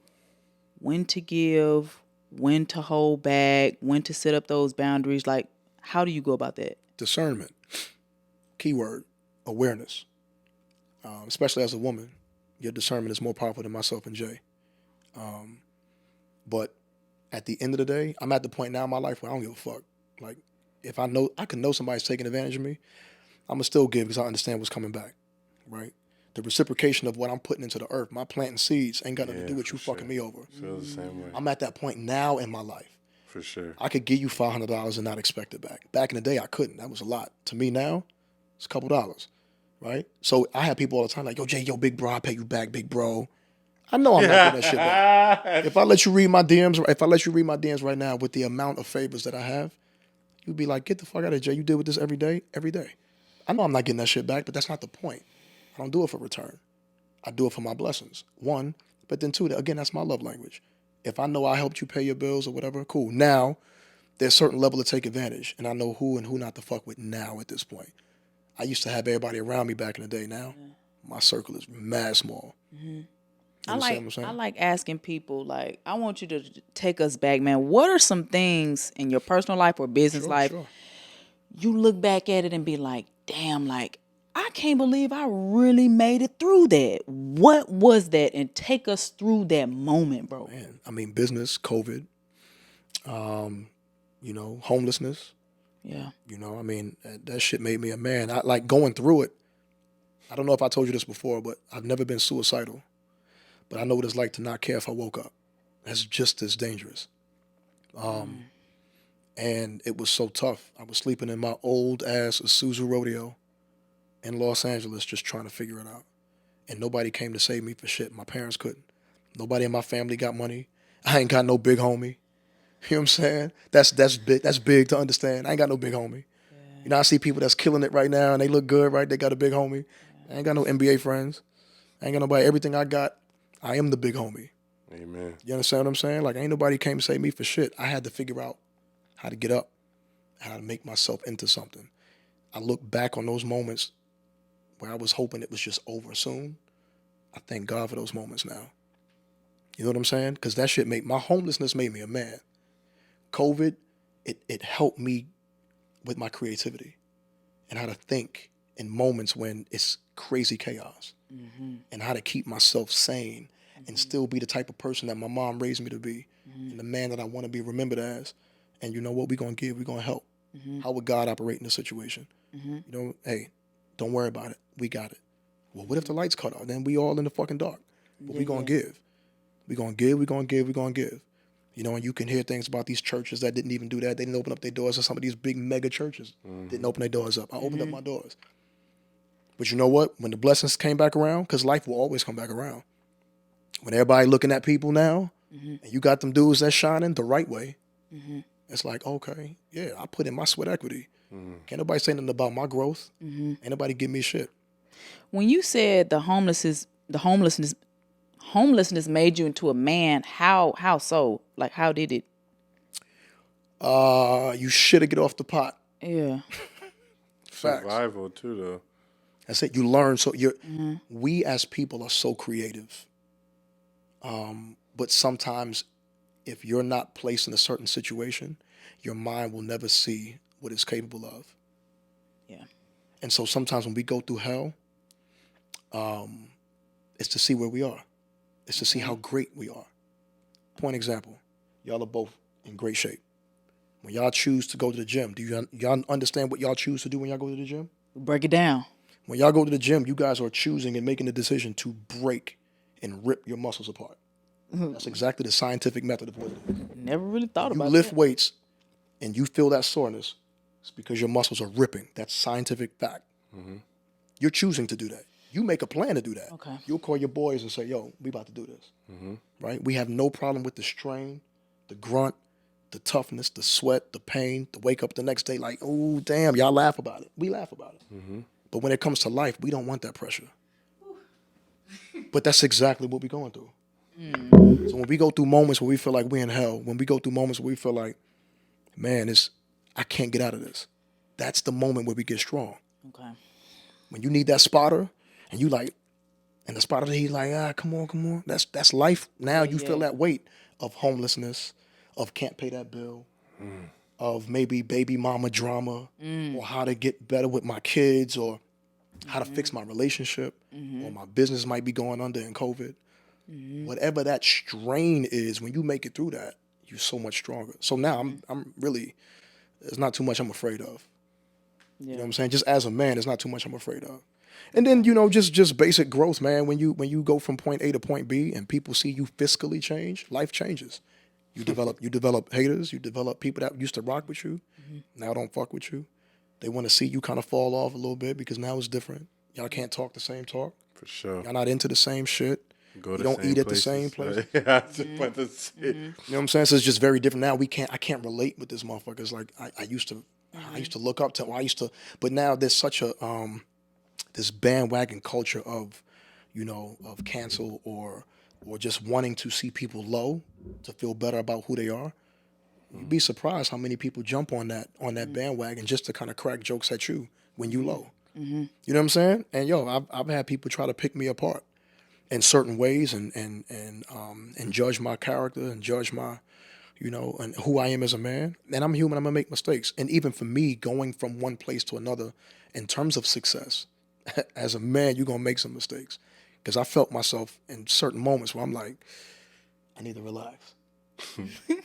when to give, when to hold back, when to set up those boundaries? Like, how do you go about that? Discernment, keyword, awareness. Especially as a woman, your discernment is more powerful than myself and Jay. But at the end of the day, I'm at the point now in my life where I don't give a fuck. Like, if I can know somebody's taking advantage of me, I'm gonna still give because I understand what's coming back, right? The reciprocation of what I'm putting into the earth, my planting seeds, ain't got nothing to do with you fucking me over. Feel the same way. I'm at that point now in my life. For sure. I could give you $500 and not expect it back. Back in the day, I couldn't. That was a lot. To me now, it's a couple dollars, right? So I have people all the time like, yo, Jay, yo, big bro, I'll pay you back, big bro. I know I'm not getting that shit back. If I let you read my DMs right now with the amount of favors that I have, you'd be like, get the fuck out of here, Jay. You deal with this every day, every day. I know I'm not getting that shit back, but that's not the point. I don't do it for return. I do it for my blessings. One, but then two, again, that's my love language. If I know I helped you pay your bills or whatever, cool. Now, there's a certain level to take advantage, and I know who and who not to fuck with now at this point. I used to have everybody around me back in the day. Now, my circle is mad small. I like asking people, like, I want you to take us back, man. What are some things in your personal life or business life you look back at it and be like, damn, like, I can't believe I really made it through that. What was that? And take us through that moment, bro. Man, I mean, business, COVID, homelessness. Yeah. I mean, that shit made me a man. I like going through it. I don't know if I told you this before, but I've never been suicidal. But I know what it's like to not care if I woke up. That's just as dangerous. And it was so tough. I was sleeping in my old ass Isuzu Rodeo in Los Angeles just trying to figure it out. And nobody came to save me for shit. My parents couldn't. Nobody in my family got money. I ain't got no big homie. You know what I'm saying? That's big. That's big to understand. I ain't got no big homie. I see people that's killing it right now and they look good, right? They got a big homie. I ain't got no NBA friends. I ain't got nobody. Everything I got, I am the big homie. Amen. You understand what I'm saying? Like, ain't nobody came to save me for shit. I had to figure out how to get up, how to make myself into something. I look back on those moments where I was hoping it was just over soon. I thank God for those moments now. You know what I'm saying? Because that shit my homelessness made me a man. COVID, it helped me with my creativity and how to think in moments when it's crazy chaos and how to keep myself sane and still be the type of person that my mom raised me to be and the man that I want to be remembered as. And you know what? We're going to give. We're going to help. How would God operate in this situation? Hey, don't worry about it. We got it. Well, what if the lights cut off? Then we all in the fucking dark. But we're going to give. We're going to give. We're going to give. We're going to give. And you can hear things about these churches that didn't even do that. They didn't open up their doors. Or some of these big mega churches didn't open their doors up. I opened up my doors. But you know what? When the blessings came back around, because life will always come back around. When everybody looking at people now, and you got them dudes that's shining the right way, it's like, okay, yeah, I put in my sweat equity. Can't nobody say nothing about my growth. Ain't nobody give me shit. When you said the homelessness made you into a man, how so? Like, how did it? You shoulda get off the pot. Yeah. Facts. Survival too, though. That's it. You learn. So we as people are so creative. But sometimes if you're not placed in a certain situation, your mind will never see what it's capable of. Yeah. And so sometimes when we go through hell, it's to see where we are. It's to see how great we are. Point example, y'all are both in great shape. When y'all choose to go to the gym, do y'all understand what y'all choose to do when y'all go to the gym? Break it down. When y'all go to the gym, you guys are choosing and making the decision to break and rip your muscles apart. That's exactly the scientific method of what it is. Never really thought about You that. lift weights and you feel that soreness, it's because your muscles are ripping. That's scientific fact. You're choosing to do that. You make a plan to do that. Okay. You'll call your boys and say, yo, we about to do this. Right? We have no problem with the strain, the grunt, the toughness, the sweat, the pain, to wake up the next day like, oh, damn, y'all laugh about it. We laugh about it. But when it comes to life, we don't want that pressure. But that's exactly what we're going through. So when we go through moments where we feel like we're in hell, when we go through moments where we feel like, man, I can't get out of this, that's the moment where we get strong. Okay. When you need that spotter and you like, and the spotter, he's like, come on. That's life. Now you feel that weight of homelessness, of can't pay that bill, of maybe baby mama drama, or how to get better with my kids, or how to fix my relationship, or my business might be going under in COVID. Whatever that strain is, when you make it through that, you're so much stronger. So now I'm really, there's not too much I'm afraid of. Yeah. You know what I'm saying? Just as a man, there's not too much I'm afraid of. And then, you know, just basic growth, man. When you go from point A to point B and people see you fiscally change, life changes. You develop haters, you develop people that used to rock with you, now don't fuck with you. They want to see you kind of fall off a little bit because now it's different. Y'all can't talk the same talk. For sure. Y'all not into the same shit. Go You to don't same eat at the places. same place. Yeah, I was about to say. You know what I'm saying? So it's just very different now. I can't relate with this motherfucker. It's like I used to look up to, but now there's such a this bandwagon culture of, you know, of cancel or just wanting to see people low to feel better about who they are. You'd be surprised how many people jump on that bandwagon just to kind of crack jokes at you when you low. You know what I'm saying? And I've had people try to pick me apart in certain ways and judge my character and judge my, you know, and who I am as a man. And I'm human, I'm gonna make mistakes. And even for me, going from one place to another in terms of success, as a man, you're gonna make some mistakes. Because I felt myself in certain moments where I'm like, I need to relax.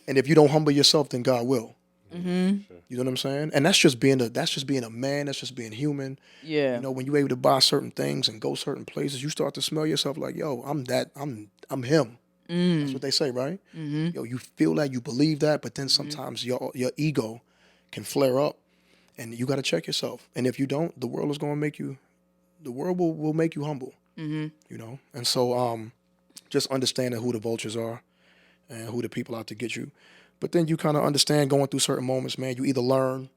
And if you don't humble yourself, then God will. You know what I'm saying? And that's just being a man. That's just being human. Yeah. You know, when you're able to buy certain things and go certain places, you start to smell yourself like, yo, I'm him. That's what they say, right? Yo, you feel that, you believe that, but then sometimes your ego can flare up, and you got to check yourself. And if you don't, the world will make you humble. You know, and so just understanding who the vultures are and who the people out to get you. But then you kind of understand going through certain moments, man, you either learn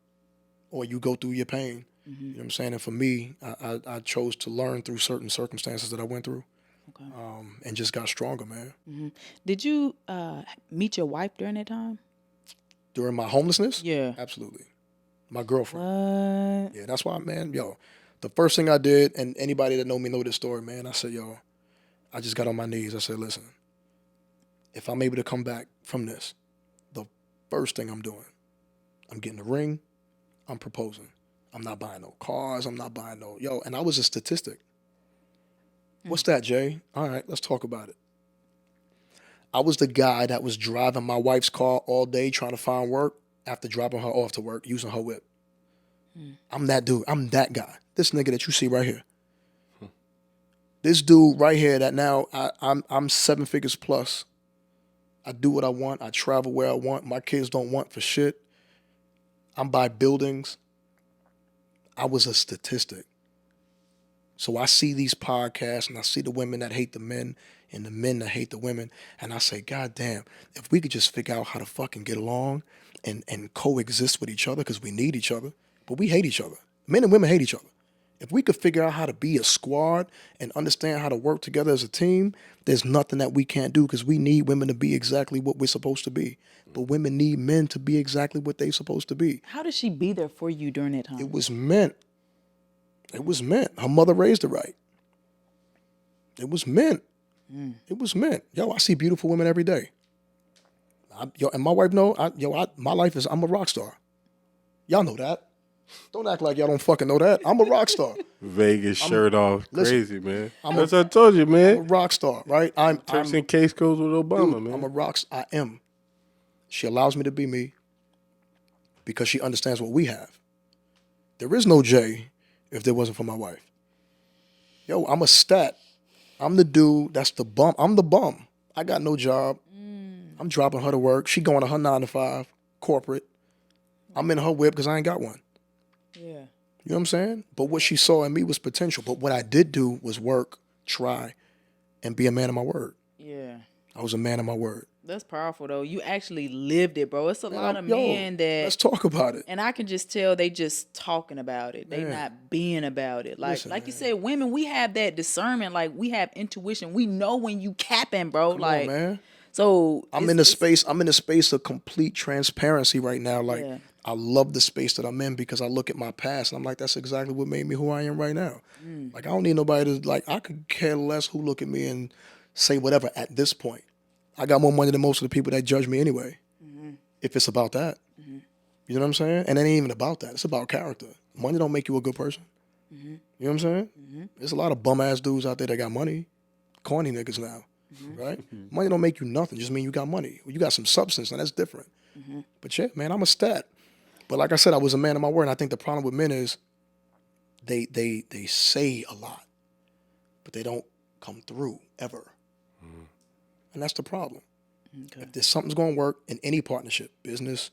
or you go through your pain. You know what I'm saying? And for me, I chose to learn through certain circumstances that I went through. Okay. And just got stronger, man. Did you meet your wife during that time? During my homelessness? Yeah. Absolutely. My girlfriend. What? Yeah, that's why, man, the first thing I did, and anybody that know me know this story, man, I said, I just got on my knees. I said, listen, if I'm able to come back from this, the first thing I'm doing, I'm getting a ring, I'm proposing. I'm not buying no cars, I'm not buying and I was a statistic. What's that, Jay? All right, let's talk about it. I was the guy that was driving my wife's car all day trying to find work after dropping her off to work using her whip. I'm that dude. I'm that guy. This nigga that you see right here. This dude right here that now I'm 7 figures plus. I do what I want. I travel where I want. My kids don't want for shit. I'm by buildings. I was a statistic. So I see these podcasts and I see the women that hate the men and the men that hate the women. And I say, God damn, if we could just figure out how to fucking get along and coexist with each other, because we need each other, but we hate each other. Men and women hate each other. If we could figure out how to be a squad and understand how to work together as a team, there's nothing that we can't do, because we need women to be exactly what we're supposed to be. But women need men to be exactly what they're supposed to be. How did she be there for you during that time? It was meant. It was meant. Her mother raised her right. It was meant. It was meant. I see beautiful women every day. And my wife know, my life is, I'm a rock star. Y'all know that. Don't act like y'all don't fucking know that. I'm a rock star. Vegas shirt off. Listen, Crazy, man. That's what I told you, man. I'm a rock star, right? Turks and case goes with Obama, dude, man. I'm a rock star. I am. She allows me to be me because she understands what we have. There is no Jay if there wasn't for my wife. I'm a stat. I'm the dude that's the bum. I'm the bum. I got no job. I'm dropping her to work. She going to her 9 to 5, corporate. I'm in her whip because I ain't got one. Yeah. You know what I'm saying? But what she saw in me was potential. But what I did do was work, try, and be a man of my word. Yeah. I was a man of my word. That's powerful though. You actually lived it, bro. It's a Man, lot of yo, men that, let's talk about it. and I can just tell they just talking about it. They Man, not being about it. listen, Like you man. said, women, we have that discernment. Like we have intuition. We know when you capping, bro. Come on, Like man. so, I'm in the space. I'm in the space of complete transparency right now. Like Yeah. I love the space that I'm in because I look at my past and I'm like, that's exactly what made me who I am right now. Like I don't need nobody to like. I could care less who look at me and say whatever at this point. I got more money than most of the people that judge me anyway. If it's about that, you know what I'm saying? And it ain't even about that. It's about character. Money don't make you a good person. You know what I'm saying? There's a lot of bum ass dudes out there that got money, corny niggas now, right? Money don't make you nothing. Just mean you got money. You got some substance, and that's different. But yeah, man, I'm a stat. But like I said, I was a man of my word. And I think the problem with men is they say a lot, but they don't come through ever. And that's the problem. Okay. If there's something's going to work in any partnership, business,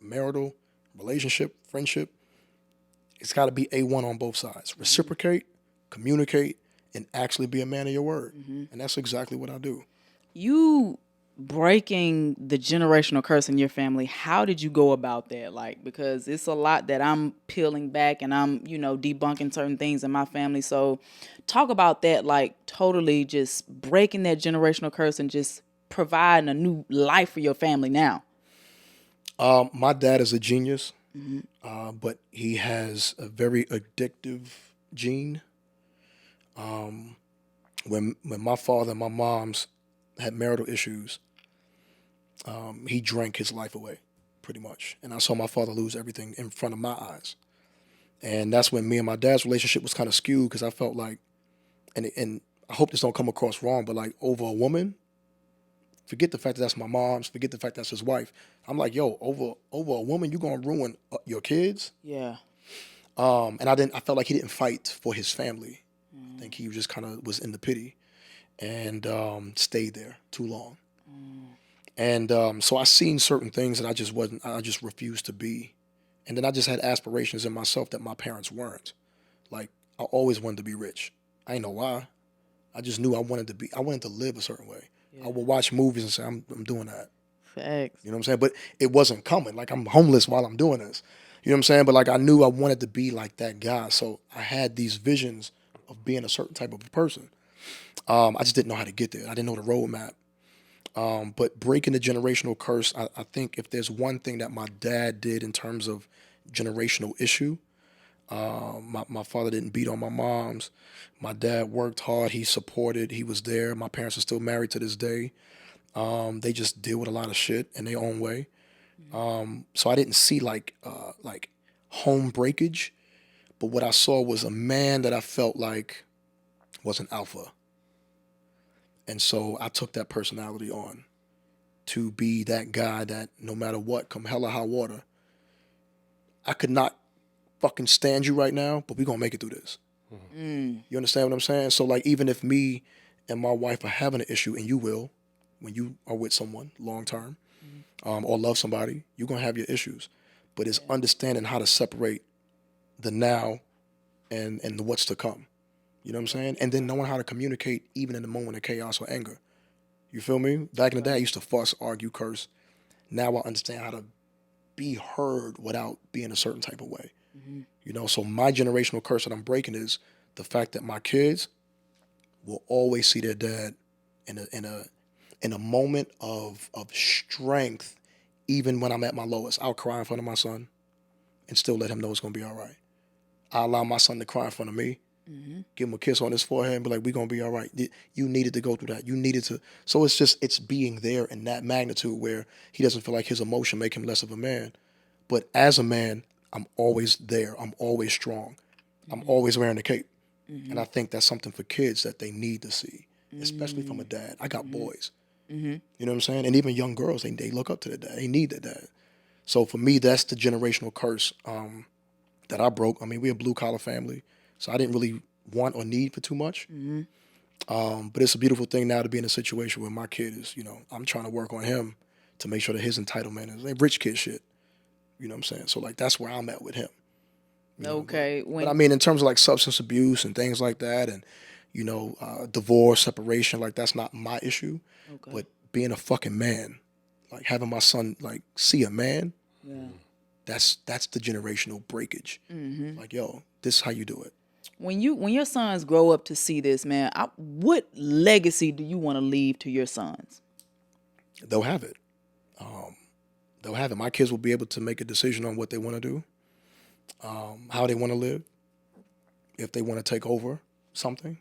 marital, relationship, friendship, it's got to be A1 on both sides. Reciprocate, communicate, and actually be a man of your word. And that's exactly what I do. You breaking the generational curse in your family, how did you go about that? Like, because it's a lot that I'm peeling back and I'm, debunking certain things in my family. So talk about that, like totally just breaking that generational curse and just providing a new life for your family now. My dad is a genius, but he has a very addictive gene. When my father and my mom's had marital issues, he drank his life away, pretty much. And I saw my father lose everything in front of my eyes. And that's when me and my dad's relationship was kind of skewed because I felt like, and I hope this don't come across wrong, but like over a woman, forget the fact that that's my mom's, forget the fact that's his wife. I'm like, yo, over a woman, you gonna ruin your kids? Yeah. And I felt like he didn't fight for his family. I think he just kind of was in the pity and stayed there too long. And so I seen certain things that I just refused to be. And then I just had aspirations in myself that my parents weren't. Like, I always wanted to be rich. I ain't know why. I just knew I wanted to live a certain way. Yeah. I would watch movies and say, I'm doing that. Facts. You know what I'm saying? But it wasn't coming. Like, I'm homeless while I'm doing this. You know what I'm saying? But like, I knew I wanted to be like that guy. So I had these visions of being a certain type of a person. I just didn't know how to get there. I didn't know the roadmap. But breaking the generational curse, I think if there's one thing that my dad did in terms of generational issue, my father didn't beat on my mom's. My dad worked hard. He supported. He was there. My parents are still married to this day. They just deal with a lot of shit in their own way. So I didn't see like home breakage, but what I saw was a man that I felt like was an alpha. And so I took that personality on to be that guy that no matter what, come hell or high water, I could not fucking stand you right now, but we're gonna make it through this. You understand what I'm saying? So like even if me and my wife are having an issue, and you will, when you are with someone long term, or love somebody, you're gonna have your issues. But it's understanding how to separate the now and the what's to come. You know what I'm saying? And then knowing how to communicate even in the moment of chaos or anger. You feel me? Back in the day, I used to fuss, argue, curse. Now I understand how to be heard without being a certain type of way. You know, so my generational curse that I'm breaking is the fact that my kids will always see their dad in a moment of strength, even when I'm at my lowest. I'll cry in front of my son and still let him know it's gonna be all right. I allow my son to cry in front of me, give him a kiss on his forehead and be like, we're gonna be all right. You needed to go through that. You needed to. So it's being there in that magnitude where he doesn't feel like his emotion make him less of a man. But as a man, I'm always there. I'm always strong. I'm always wearing the cape. And I think that's something for kids that they need to see, especially from a dad. I got boys. You know what I'm saying? And even young girls, they look up to their dad. They need their dad. So for me, that's the generational curse that I broke. I mean, we're a blue collar family, so I didn't really want or need for too much. But it's a beautiful thing now to be in a situation where my kid is, I'm trying to work on him to make sure that his entitlement is like rich kid shit. You know what I'm saying? So like that's where I'm at with him. Okay. But I mean, in terms of like substance abuse and things like that, and divorce, separation, like that's not my issue. Okay. But being a fucking man, like having my son like see a man, Yeah. that's the generational breakage. Like, yo, this is how you do it. When your sons grow up to see this, man, what legacy do you want to leave to your sons? They'll have it. They'll have it. My kids will be able to make a decision on what they want to do, how they want to live, if they want to take over something,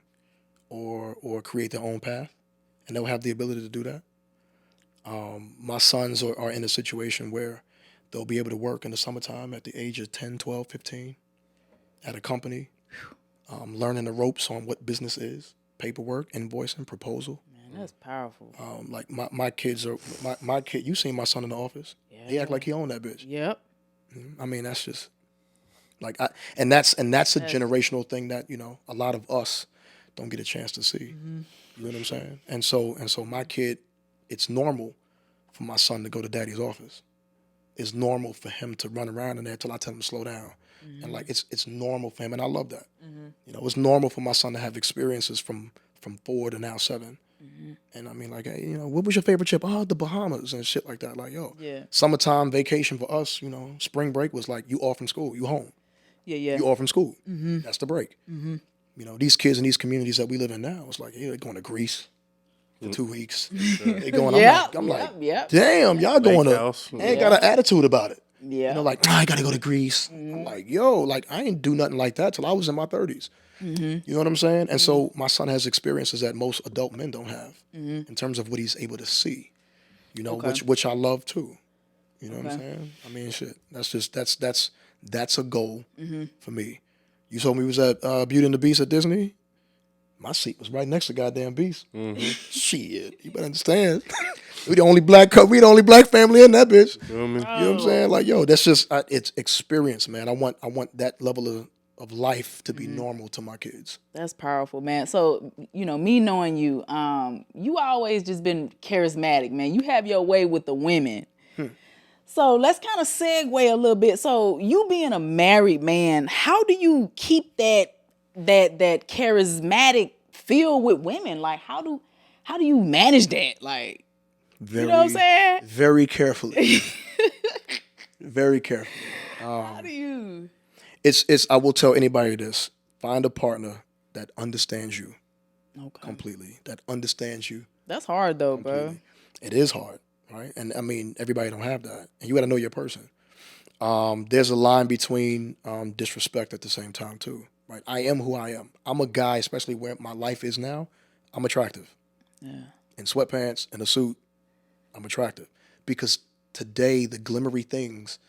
or create their own path, and they'll have the ability to do that. My sons are in a situation where they'll be able to work in the summertime at the age of 10, 12, 15 at a company, learning the ropes on what business is, paperwork, invoicing, proposal. Man, that's powerful. Like my kids are my kid. You seen my son in the office? He act like he owned that bitch. Yep. I mean, that's just like and that's a generational thing that a lot of us don't get a chance to see. You know what I'm saying? And so my kid, it's normal for my son to go to daddy's office. It's normal for him to run around in there till I tell him to slow down. And like it's normal for him, and I love that. It's normal for my son to have experiences from 4 to now 7. And I mean, like, hey, what was your favorite trip? Oh, the Bahamas and shit like that. Like, yo, Yeah. summertime vacation for us, spring break was like you off from school, you home. Yeah. Yeah. You off from school. That's the break. These kids in these communities that we live in now, it's like, yeah, they're going to Greece for 2 weeks. They going. I'm like, damn, y'all going to? Ain't got an attitude about it. Yeah. Like, I gotta go to Greece. I'm like, yo, like I ain't do nothing like that till I was in my 30s. You know what I'm saying? And so my son has experiences that most adult men don't have in terms of what he's able to see. Which I love too. You know what I'm saying? I mean, shit. That's a goal for me. You told me we was at Beauty and the Beast at Disney. My seat was right next to goddamn Beast. Shit, you better understand. We the only black family in that bitch. You know what I'm saying? Like, yo, that's just it's experience, man. I want that level of life to be normal to my kids. That's powerful, man. So, me knowing you, you always just been charismatic, man. You have your way with the women. So let's kind of segue a little bit. So you being a married man, how do you keep that charismatic feel with women? Like, how do you manage that? Like, you know what I'm saying? Very carefully. Very carefully. How do you? It's. I will tell anybody this: find a partner that understands you completely. That understands you. That's hard though, completely. bro. It is hard, right? And I mean, everybody don't have that, and you got to know your person. There's a line between disrespect at the same time too, right? I am who I am. I'm a guy, especially where my life is now. I'm attractive. Yeah. In sweatpants, in a suit, I'm attractive because today the glimmery things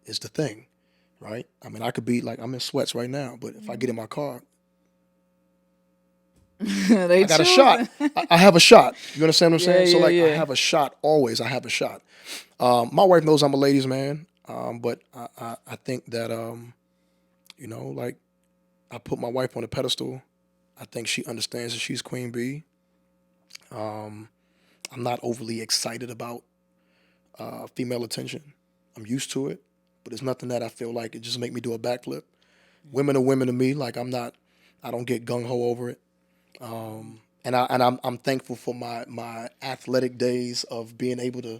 is the thing. Right? I mean, I could be like, I'm in sweats right now, but if I get in my car, I got a shot. I have a shot. You understand what I'm saying? So I have a shot always. I have a shot. My wife knows I'm a ladies' man, but I think that, like I put my wife on a pedestal. I think she understands that she's Queen Bee. I'm not overly excited about female attention. I'm used to it. But it's nothing that I feel like it just make me do a backflip. Women are women to me. Like I don't get gung ho over it. And I'm thankful for my athletic days of being able to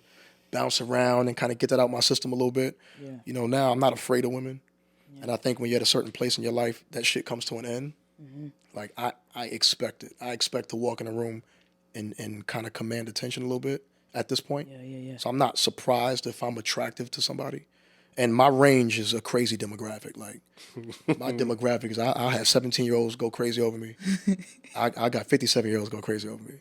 bounce around and kind of get that out my system a little bit. Yeah. Now I'm not afraid of women. Yeah. And I think when you're at a certain place in your life, that shit comes to an end. Like I expect it. I expect to walk in a room and kind of command attention a little bit at this point. Yeah. So I'm not surprised if I'm attractive to somebody. And my range is a crazy demographic. Like my demographic is I have 17-year-olds go crazy over me. I got 57-year-olds go crazy over me.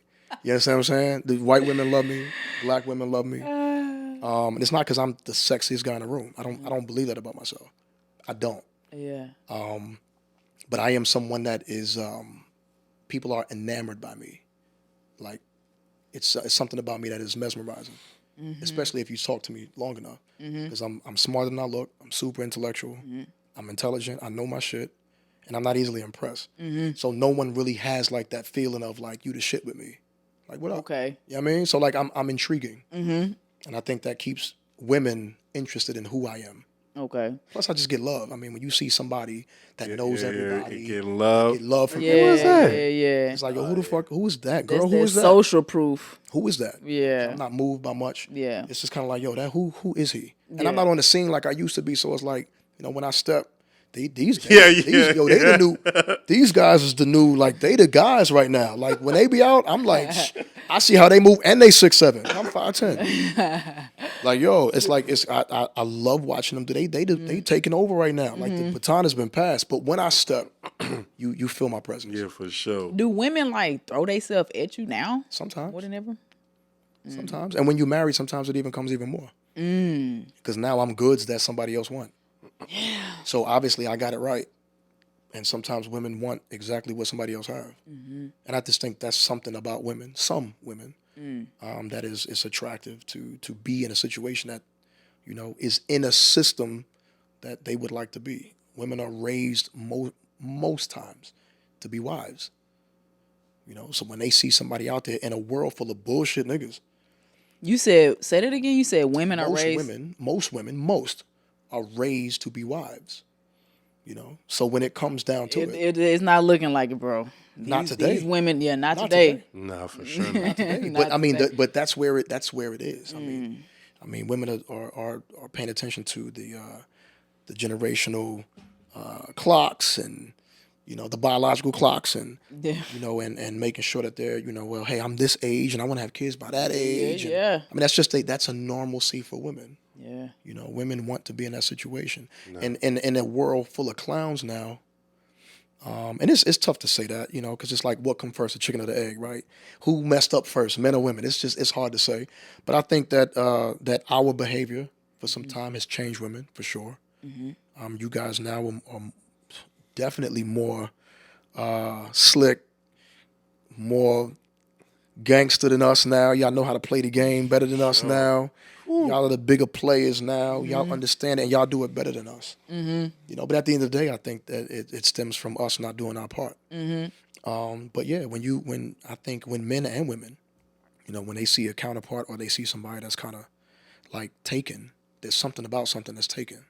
You understand what I'm saying? The white women love me. Black women love me. And it's not because I'm the sexiest guy in the room. I don't believe that about myself. I don't. Yeah. But I am someone that is people are enamored by me. Like it's something about me that is mesmerizing. Especially if you talk to me long enough, because I'm smarter than I look. I'm super intellectual. I'm intelligent. I know my shit, and I'm not easily impressed. So no one really has like that feeling of like you the shit with me. Like what up? Okay. You know what I mean? So like I'm intriguing, and I think that keeps women interested in who I am. Okay. Plus, I just get love. I mean, when you see somebody that knows everybody, getting you love. get love from Yeah, everybody. yeah. It's like, yo, who the fuck? Who is that That's girl? Who that is that? social proof. Who is that? Yeah. I'm not moved by much. Yeah. It's just kind of like, yo, that who is he? And Yeah. I'm not on the scene like I used to be. So it's like, when I step, these Yeah, they the new. These guys is the new, like, they the guys right now. Like, when they be out, I'm like, I see how they move, and they 6'7". I'm 5'10". Like, yo, it's like I love watching them. They taking over right now. Like, the baton has been passed. But when I step, you feel my presence. Yeah, for sure. Do women like throw themselves at you now Sometimes. more than ever? Sometimes. And when you're married, sometimes it even comes even more. Because now I'm goods that somebody else want. Yeah. So obviously I got it right. And sometimes women want exactly what somebody else have. And I just think that's something about women, some women, that is attractive to be in a situation that, is in a system that they would like to be. Women are raised most times to be wives. So when they see somebody out there in a world full of bullshit niggas, You say it again. You said women are raised. most women are raised to be wives. So when it comes down to It's not looking like it, bro. Not today. These women, not Not today. Nah, for sure. Not. today. But I mean, but that's where it is. I mean, women are paying attention to the generational clocks and the biological clocks and Yeah. and making sure that they're well, hey, I'm this age and I want to have kids by that age. And, Yeah. I mean, that's a normalcy for women. Yeah. Women want to be in that situation, and in a world full of clowns now. And it's tough to say that, because it's like, what come first, the chicken or the egg, right? Who messed up first, men or women? It's hard to say. But I think that that our behavior for some time has changed women for sure. You guys now are definitely more slick, more gangster than us now. Y'all know how to play the game better than us now. Y'all are the bigger players now. Y'all understand it, and y'all do it better than us. But at the end of the day, I think that it stems from us not doing our part. But yeah, when I think when men and women, when they see a counterpart or they see somebody that's kind of like taken, there's something about something that's taken.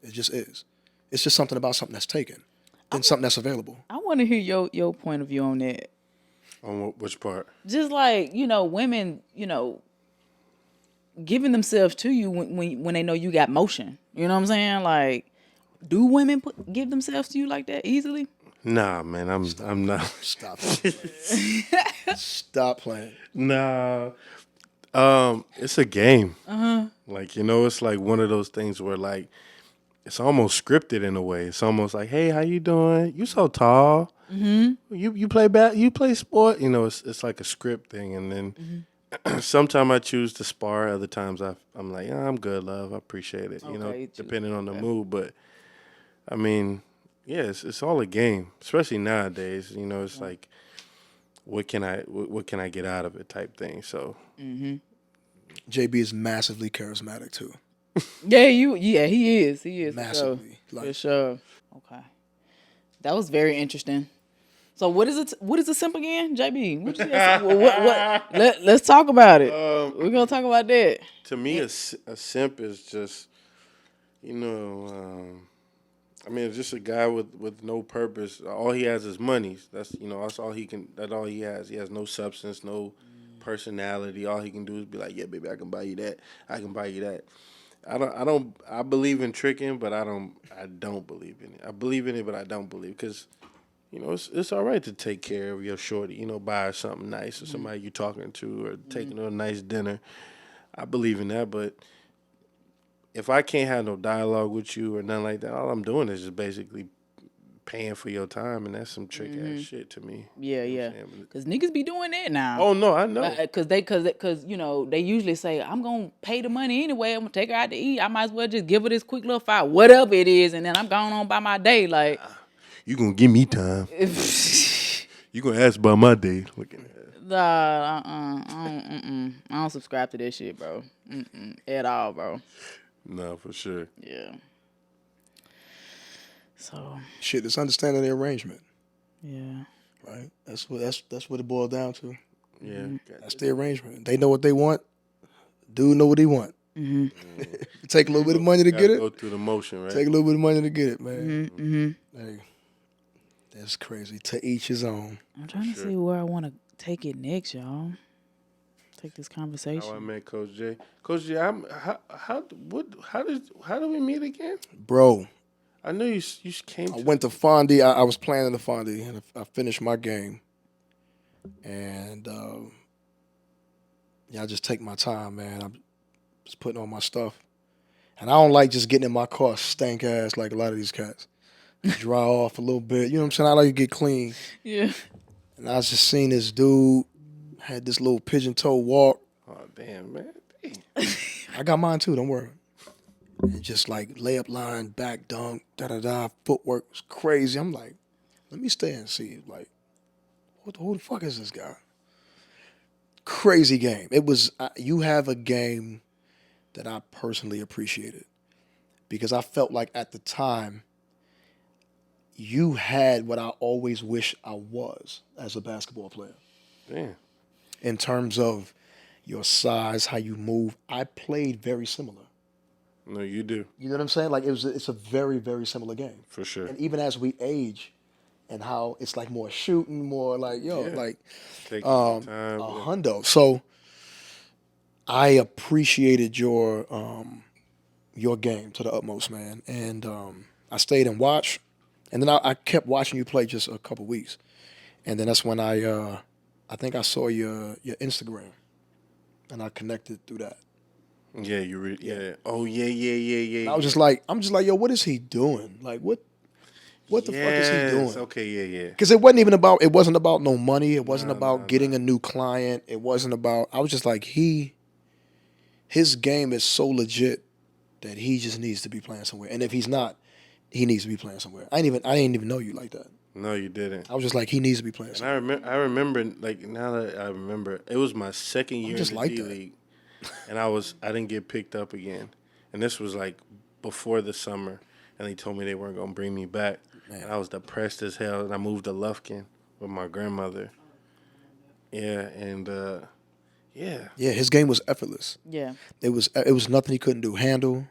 It just is. It's just something about something that's taken than something that's available. I want to hear your point of view on that. On which part? Just like women, giving themselves to you when they know you got motion. You know what I'm saying? Like, do women give themselves to you like that easily? Nah, man, I'm not. Stop. Stop playing. Nah. It's a game. Like, it's like one of those things where like it's almost scripted in a way. It's almost like, hey, how you doing? You so tall. You play sport. It's like a script thing, and then sometimes I choose to spar. Other times I'm like, I'm good, love. I appreciate it. Okay, depending on the mood. But I mean, yeah, it's all a game, especially nowadays. It's like, what can I get out of it type thing. So JB is massively charismatic too. Yeah, he is. He is Massively. for sure. Okay, that was very interesting. So what is it? What is the simp again, JB? What you say? Let's talk about it. We're gonna talk about that. to me, a simp is just, I mean, it's just a guy with no purpose. All he has is money. That's all he can. That's all he has. He has no substance, no personality. All he can do is be like, yeah, baby, I can buy you that. I can buy you that. I believe in tricking, but I don't believe in it. I believe in it, but I don't believe, because it's all right to take care of your shorty. Buy her something nice, or somebody you talking to, or taking her a nice dinner. I believe in that, but if I can't have no dialogue with you or nothing like that, all I'm doing is just basically paying for your time, and that's some trick ass shit to me. Yeah, You know what yeah. I'm saying? Because niggas be doing that now. Oh no, I know. Because they usually say, I'm gonna pay the money anyway. I'm gonna take her out to eat. I might as well just give her this quick little fight, whatever it is, and then I'm going on by my day. Like, You gonna give me time. You gonna ask about my day. Looking at it. nah, I don't subscribe to that shit, bro. At all, bro. No, for sure. Yeah. So Shit, it's understanding the arrangement, yeah. right? That's what it boils down to. Yeah. That's the arrangement. They know what they want. Dude know what he want. Take a little bit of money to Gotta get go it. through the motion, right? Take a little bit of money to get it, man. Hey, that's crazy. To each his own. I'm trying to see where I want to take it next, y'all. Take this How I conversation. met Coach J. Coach J, how did we meet again? Bro, I know you came. I went to Fondy. I was planning the Fondy, and I finished my game. And yeah, I just take my time, man. I'm just putting on my stuff. And I don't like just getting in my car stank ass like a lot of these cats. Dry off a little bit. You know what I'm saying? I like to get clean. Yeah. And I was just seeing this dude had this little pigeon toe walk. Oh damn, man. Damn. I got mine too, don't worry. And just like layup line, back dunk, da-da-da, footwork was crazy. I'm like, let me stay and see. Like, who the fuck is this guy? Crazy game. It was, you have a game that I personally appreciated because I felt like at the time you had what I always wish I was as a basketball player. Damn. In terms of your size, how you move, I played very similar. No, you do. You know what I'm saying? Like it's a very, very similar game. For sure. And even as we age, and how it's like more shooting, more like like Taking your time. a Yeah. hundo. So I appreciated your game to the utmost, man. And I stayed and watched, and then I kept watching you play just a couple weeks, and then that's when I think I saw your Instagram, and I connected through that. Yeah, yeah. Oh yeah. And I was just like, yo, what is he doing? Like, what the fuck is he doing? Okay, yeah. Because it wasn't about no money. It wasn't about getting a new client. It wasn't about. I was just like, his game is so legit that he just needs to be playing somewhere. And if he's not, he needs to be playing somewhere. I didn't even know you like that. No, you didn't. I was just like, he needs to be playing And somewhere. I remember, like now that I remember, it was my second year just in the like D that. League, and I didn't get picked up again, and this was like before the summer, and they told me they weren't gonna bring me back, and I was depressed as hell, and I moved to Lufkin with my grandmother. Yeah, and yeah. Yeah, his game was effortless. Yeah. It was nothing he couldn't do. Handle.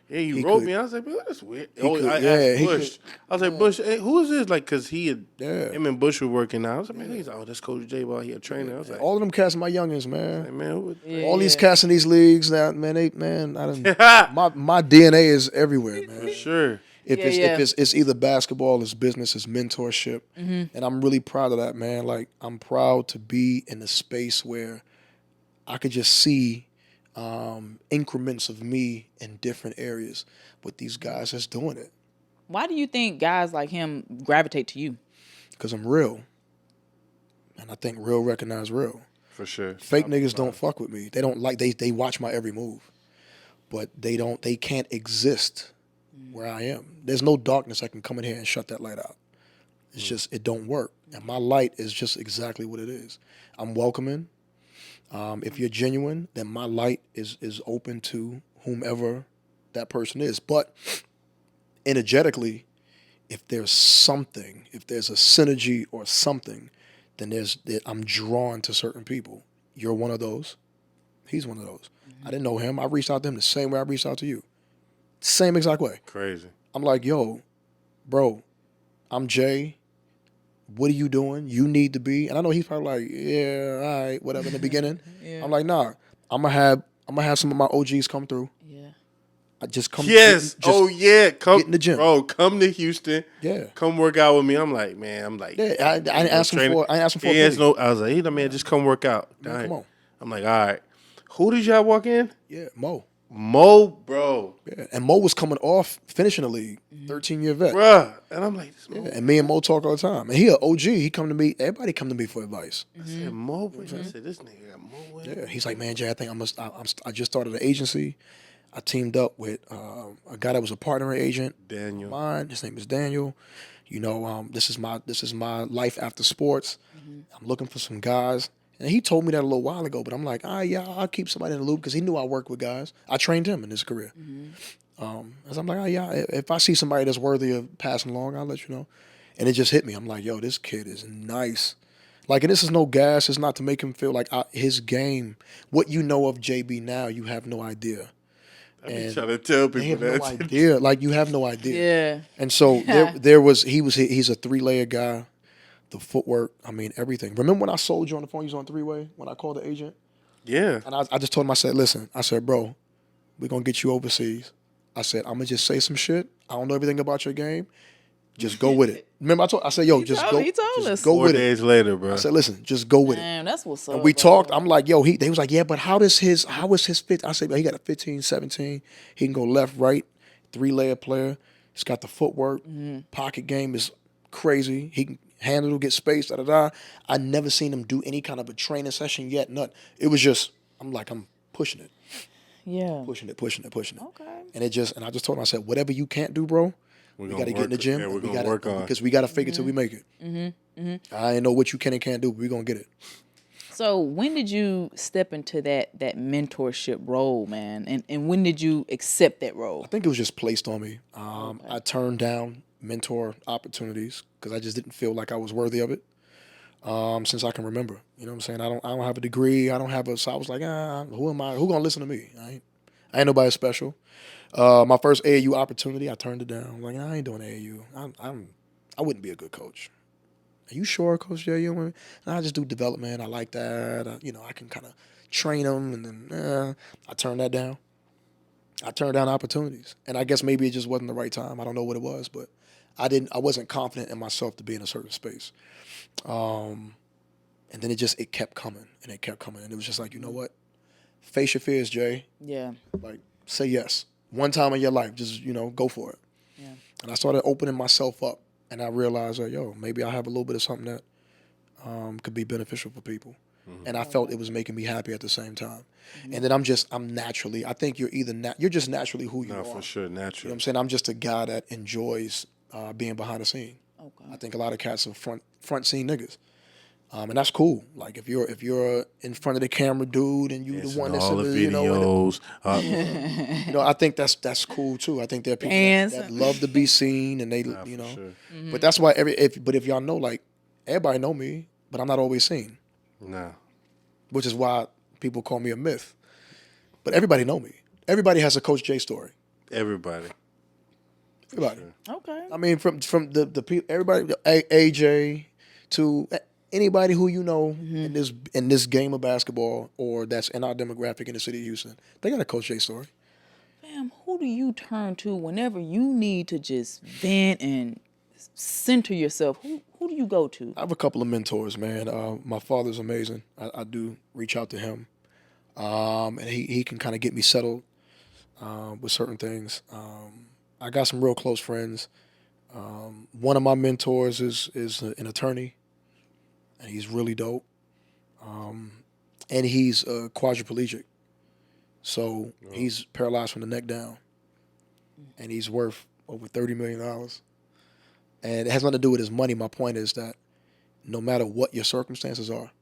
Yeah, he He wrote could- me. I was like, man, that's weird. he could- I yeah, asked he Bush. could- I was like, Bush, hey, who is this? Like, cause him Yeah. and Bush were working out. I was like, man, he's that's Coach J. Ball. He a trainer. I was like, All of them cats, my youngins, man. hey, man, who? Yeah. All these cats in these leagues now, man. I done, my DNA is everywhere, man. Sure. If Yeah, it's either basketball, it's business, it's mentorship, and I'm really proud of that, man. Like I'm proud to be in a space where I could just see increments of me in different areas with these guys that's doing it Why do you think guys like him gravitate to you? because I'm real, and I think real recognize real. For sure. Fake niggas don't fuck with me. They don't like they watch my every move, but they can't exist where I am. There's no darkness that can come in here and shut that light out. It's just it don't work, and my light is just exactly what it is. I'm welcoming. If you're genuine, then my light is open to whomever that person is. But energetically, if there's a synergy or something, then I'm drawn to certain people. You're one of those. He's one of those. I didn't know him. I reached out to him the same way I reached out to you. Same exact way. Crazy. I'm like, yo, bro, I'm Jay. What are you doing? You need to be. And I know he's probably like, yeah, all right, whatever in the beginning. Yeah. I'm like, nah, I'm gonna have some of my OGs come through. Yeah. I just come Yes. just Come get in the gym. Bro, come to Houston. Yeah. Come work out with me. I'm like, Yeah, I ain't asking for I ain't asking for a He has penny. no. I was like, hey, man, just come work out. Man, All right. come on. I'm like, all right. Who did y'all walk in? Yeah, Mo. Mo, bro. Yeah. And Mo was coming off finishing the league, 13-year vet. Bruh. And I'm like, this Mo. Yeah, and me and Mo talk all the time. And he an OG. He come to me. Everybody come to me for advice. I said, Mo. I said, this nigga got Mo in. Yeah. He's like, man, Jay, I think I just started an agency. I teamed up with a guy that was a partner agent. Daniel. Mine. His name is Daniel. You know, this is my life after sports. I'm looking for some guys. And he told me that a little while ago, but I'm like, yeah, I'll keep somebody in the loop because he knew I worked with guys. I trained him in his career. As I'm like, yeah, if I see somebody that's worthy of passing along, I'll let you know. And it just hit me. I'm like, yo, this kid is nice. Like, and this is no gas. It's not to make him feel like his game, what you know of JB now, you have no idea. I be And trying to tell they people have no that. idea. Like, you have no idea. Yeah. And so he's a 3-layer guy. The footwork, I mean, everything. Remember when I sold you on the phone? You was on 3-way when I called the agent, Yeah. and I just told him, I said, listen, I said, bro, we're gonna get you overseas. I said, I'm gonna just say some shit. I don't know everything about your game. Just go with it. Remember, I said, yo, He told us. just go 4 with it. days later, I bro. said, listen, just go with it. Damn, that's what's up. And we bro. talked. I'm like, yo, they was like, yeah, but how was his fit? I said, he got a 15, 17. He can go left, right, 3-layer player. He's got the footwork. Pocket game is crazy. He can handle, get space, da da da. I never seen him do any kind of a training session yet. Nothing. It was just, I'm pushing it, Yeah. pushing it, pushing it, pushing it. Okay. And I just told him, I said, whatever you can't do, bro, we got to get in the gym. Yeah, we're we gonna gotta, work on. because we got to fake it till we make it. I ain't know what you can and can't do, but we going to get it. So when did you step into that mentorship role, man? And when did you accept that role? I think it was just placed on me. I turned down mentor opportunities because I just didn't feel like I was worthy of it. Since I can remember, you know what I'm saying. I don't have a degree. I don't have a. So I was like, who am I? Who gonna listen to me? I ain't nobody special. My first AAU opportunity, I turned it down. I'm like, I ain't doing AAU. I wouldn't be a good coach. Are you sure, Coach J? And I just do development. I like that. I can kind of train them, and then I turned that down. I turned down opportunities, and I guess maybe it just wasn't the right time. I don't know what it was, but I wasn't confident in myself to be in a certain space. And then it kept coming, and it kept coming, and it was just like, you know what? Face your fears, Jay. Yeah. Like, say yes. One time in your life, just, go for it. Yeah. And I started opening myself up, and I realized, maybe I have a little bit of something that could be beneficial for people. And I felt it was making me happy at the same time. And then I'm naturally, I think you're you're just naturally who you No, are. for sure, You know what naturally. I'm saying? I'm just a guy that enjoys being behind the scene. Okay. I think a lot of cats are front scene niggas. And that's cool. Like, if you're in front of the camera, dude, and you It's the one in that's all in the the, videos. I think that's cool too. I think there are people that love to be seen, and they, Nah, for sure. But that's why if y'all know, like, everybody know me, but I'm not always seen, Nah. which is why people call me a myth. But everybody know me. Everybody has a Coach J story. Everybody. Everybody. Sure. Okay. I mean, from the people, everybody, AJ to anybody who in this game of basketball or that's in our demographic in the city of Houston, they got a Coach J story. Fam, who do you turn to whenever you need to just vent and center yourself? Who do you go to? I have a couple of mentors, man. My father's amazing. I do reach out to him, and he can kind of get me settled with certain things. I got some real close friends. One of my mentors is an attorney, and he's really dope. And he's quadriplegic, so he's paralyzed from the neck down, and he's worth over $30 million. And it has nothing to do with his money. My point is that no matter what your circumstances are,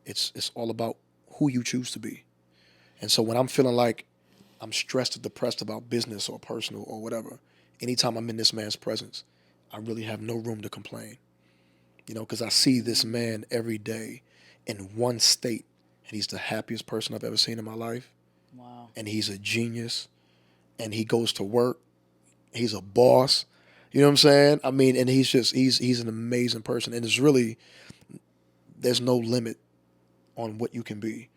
it's all about who you choose to be. And so when I'm feeling like I'm stressed or depressed about business or personal or whatever, anytime I'm in this man's presence, I really have no room to complain. Because I see this man every day in one state, and he's the happiest person I've ever seen in my life. Wow. And he's a genius, and he goes to work. He's a boss. You know what I'm saying? I mean, and he's an amazing person, and there's no limit on what you can be.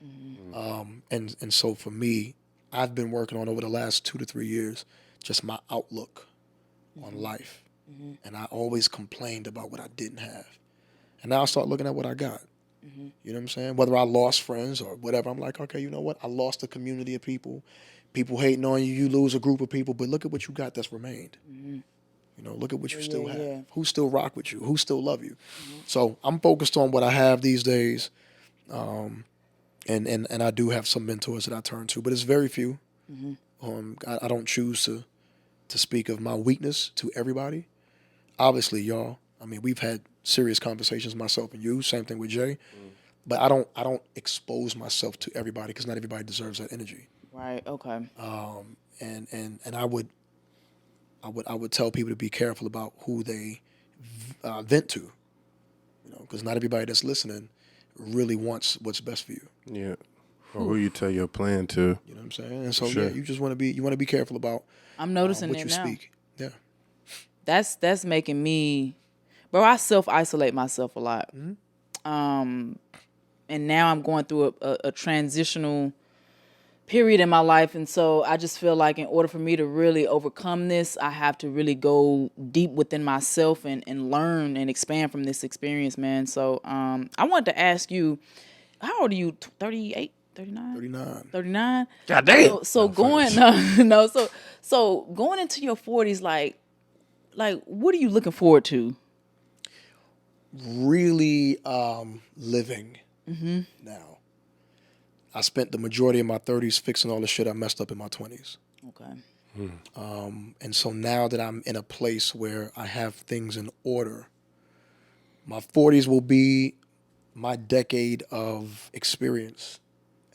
And so for me, I've been working on over the last 2 to 3 years just my outlook on life, and I always complained about what I didn't have, and now I start looking at what I got. You know what I'm saying? Whether I lost friends or whatever, I'm like, okay, you know what? I lost a community of people. People hating on you. You lose a group of people, but look at what you got that's remained. Look at what you still have. Yeah. Who still rock with you? Who still love you? So I'm focused on what I have these days, and I do have some mentors that I turn to, but it's very few. I don't choose to speak of my weakness to everybody. Obviously, y'all. I mean, we've had serious conversations, myself and you. Same thing with Jay. But I don't expose myself to everybody because not everybody deserves that energy. Right. Okay. And I would tell people to be careful about who they vent to, because not everybody that's listening really wants what's best for you. Yeah. Or who you tell your plan to. You know what I'm saying? And so sure. yeah, you just want to be careful about I'm noticing what that you now. speak. Yeah. That's making me, bro. I self isolate myself a lot. And now I'm going through a transitional period in my life, and so I just feel like in order for me to really overcome this, I have to really go deep within myself and learn and expand from this experience, man. So I wanted to ask you, how old are you? 38, 39? 39. 39? God damn. So going so going into your 40s, like what are you looking forward to? Really living now. I spent the majority of my 30s fixing all the shit I messed up in my 20s. Okay. And so now that I'm in a place where I have things in order, my 40s will be my decade of experience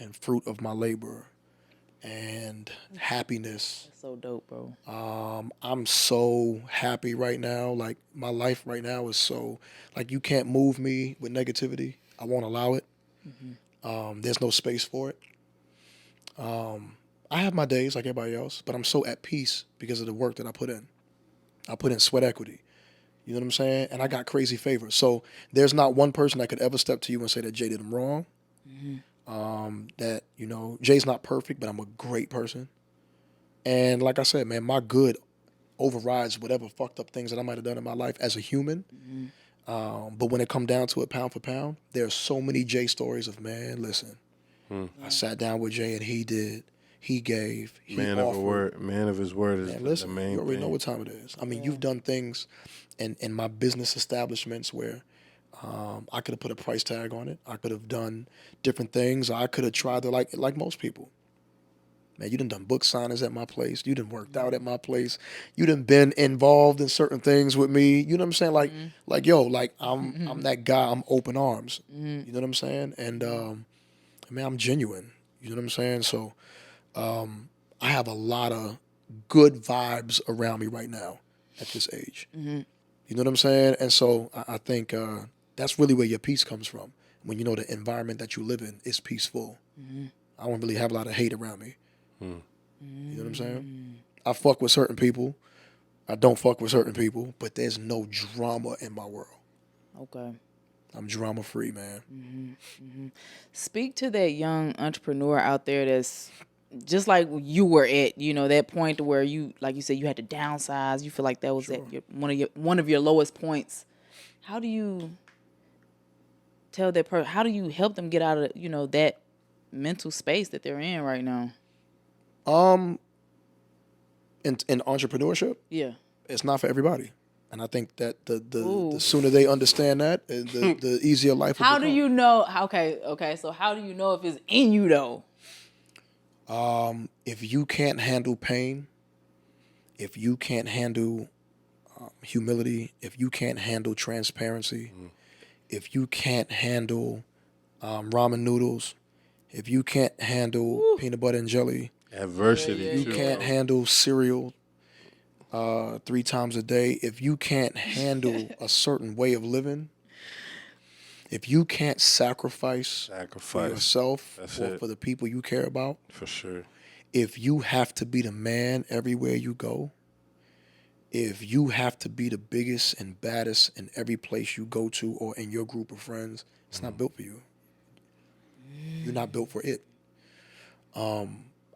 and fruit of my labor and happiness. That's so dope, bro. I'm so happy right now. Like my life right now is so like you can't move me with negativity. I won't allow it. There's no space for it. I have my days like everybody else, but I'm so at peace because of the work that I put in. I put in sweat equity. You know what I'm saying? And I got crazy favors. So there's not one person that could ever step to you and say that Jay did them wrong. That, you know, Jay's not perfect, but I'm a great person. And like I said, man, my good overrides whatever fucked up things that I might have done in my life as a human. But when it come down to it, pound for pound, there's so many Jay stories of, man, listen, I sat down with Jay and he gave, he Man of offered. a word, man of his word is Man, the listen, main you already thing. know what time it is. I mean, you've done things in my business establishments where I could have put a price tag on it. I could have done different things. I could have tried to like most people. Man, you done book signings at my place. You done worked out at my place. You done been involved in certain things with me. You know what I'm saying? Like yo, like I'm that guy. I'm open arms. You know what I'm saying? And man, I'm genuine. You know what I'm saying? So I have a lot of good vibes around me right now at this age. You know what I'm saying? And so I think that's really where your peace comes from. When you know the environment that you live in is peaceful. I don't really have a lot of hate around me. You know what I'm saying? I fuck with certain people. I don't fuck with certain people, but there's no drama in my world. Okay. I'm drama free, man. Speak to that young entrepreneur out there that's just like you were at, you know, that point to where you, like you said, you had to downsize. You feel like that was at one of your lowest points. How do you tell that person? How do you help them get out of, you know, that mental space that they're in right now? In entrepreneurship, Yeah. it's not for everybody. And I think that the Ooh. sooner they understand that, the easier life will How become. do you know? Okay. So how do you know if it's in you though? If you can't handle pain, if you can't handle humility, if you can't handle transparency, if you can't handle ramen noodles, if you can't handle peanut butter and jelly, Adversity Yeah, you too. can't handle cereal 3 times a day, if you can't handle a certain way of living, if you can't sacrifice for yourself That's or it. for the people you care about, For sure. if you have to be the man everywhere you go, if you have to be the biggest and baddest in every place you go to or in your group of friends, it's not built for you. You're not built for it.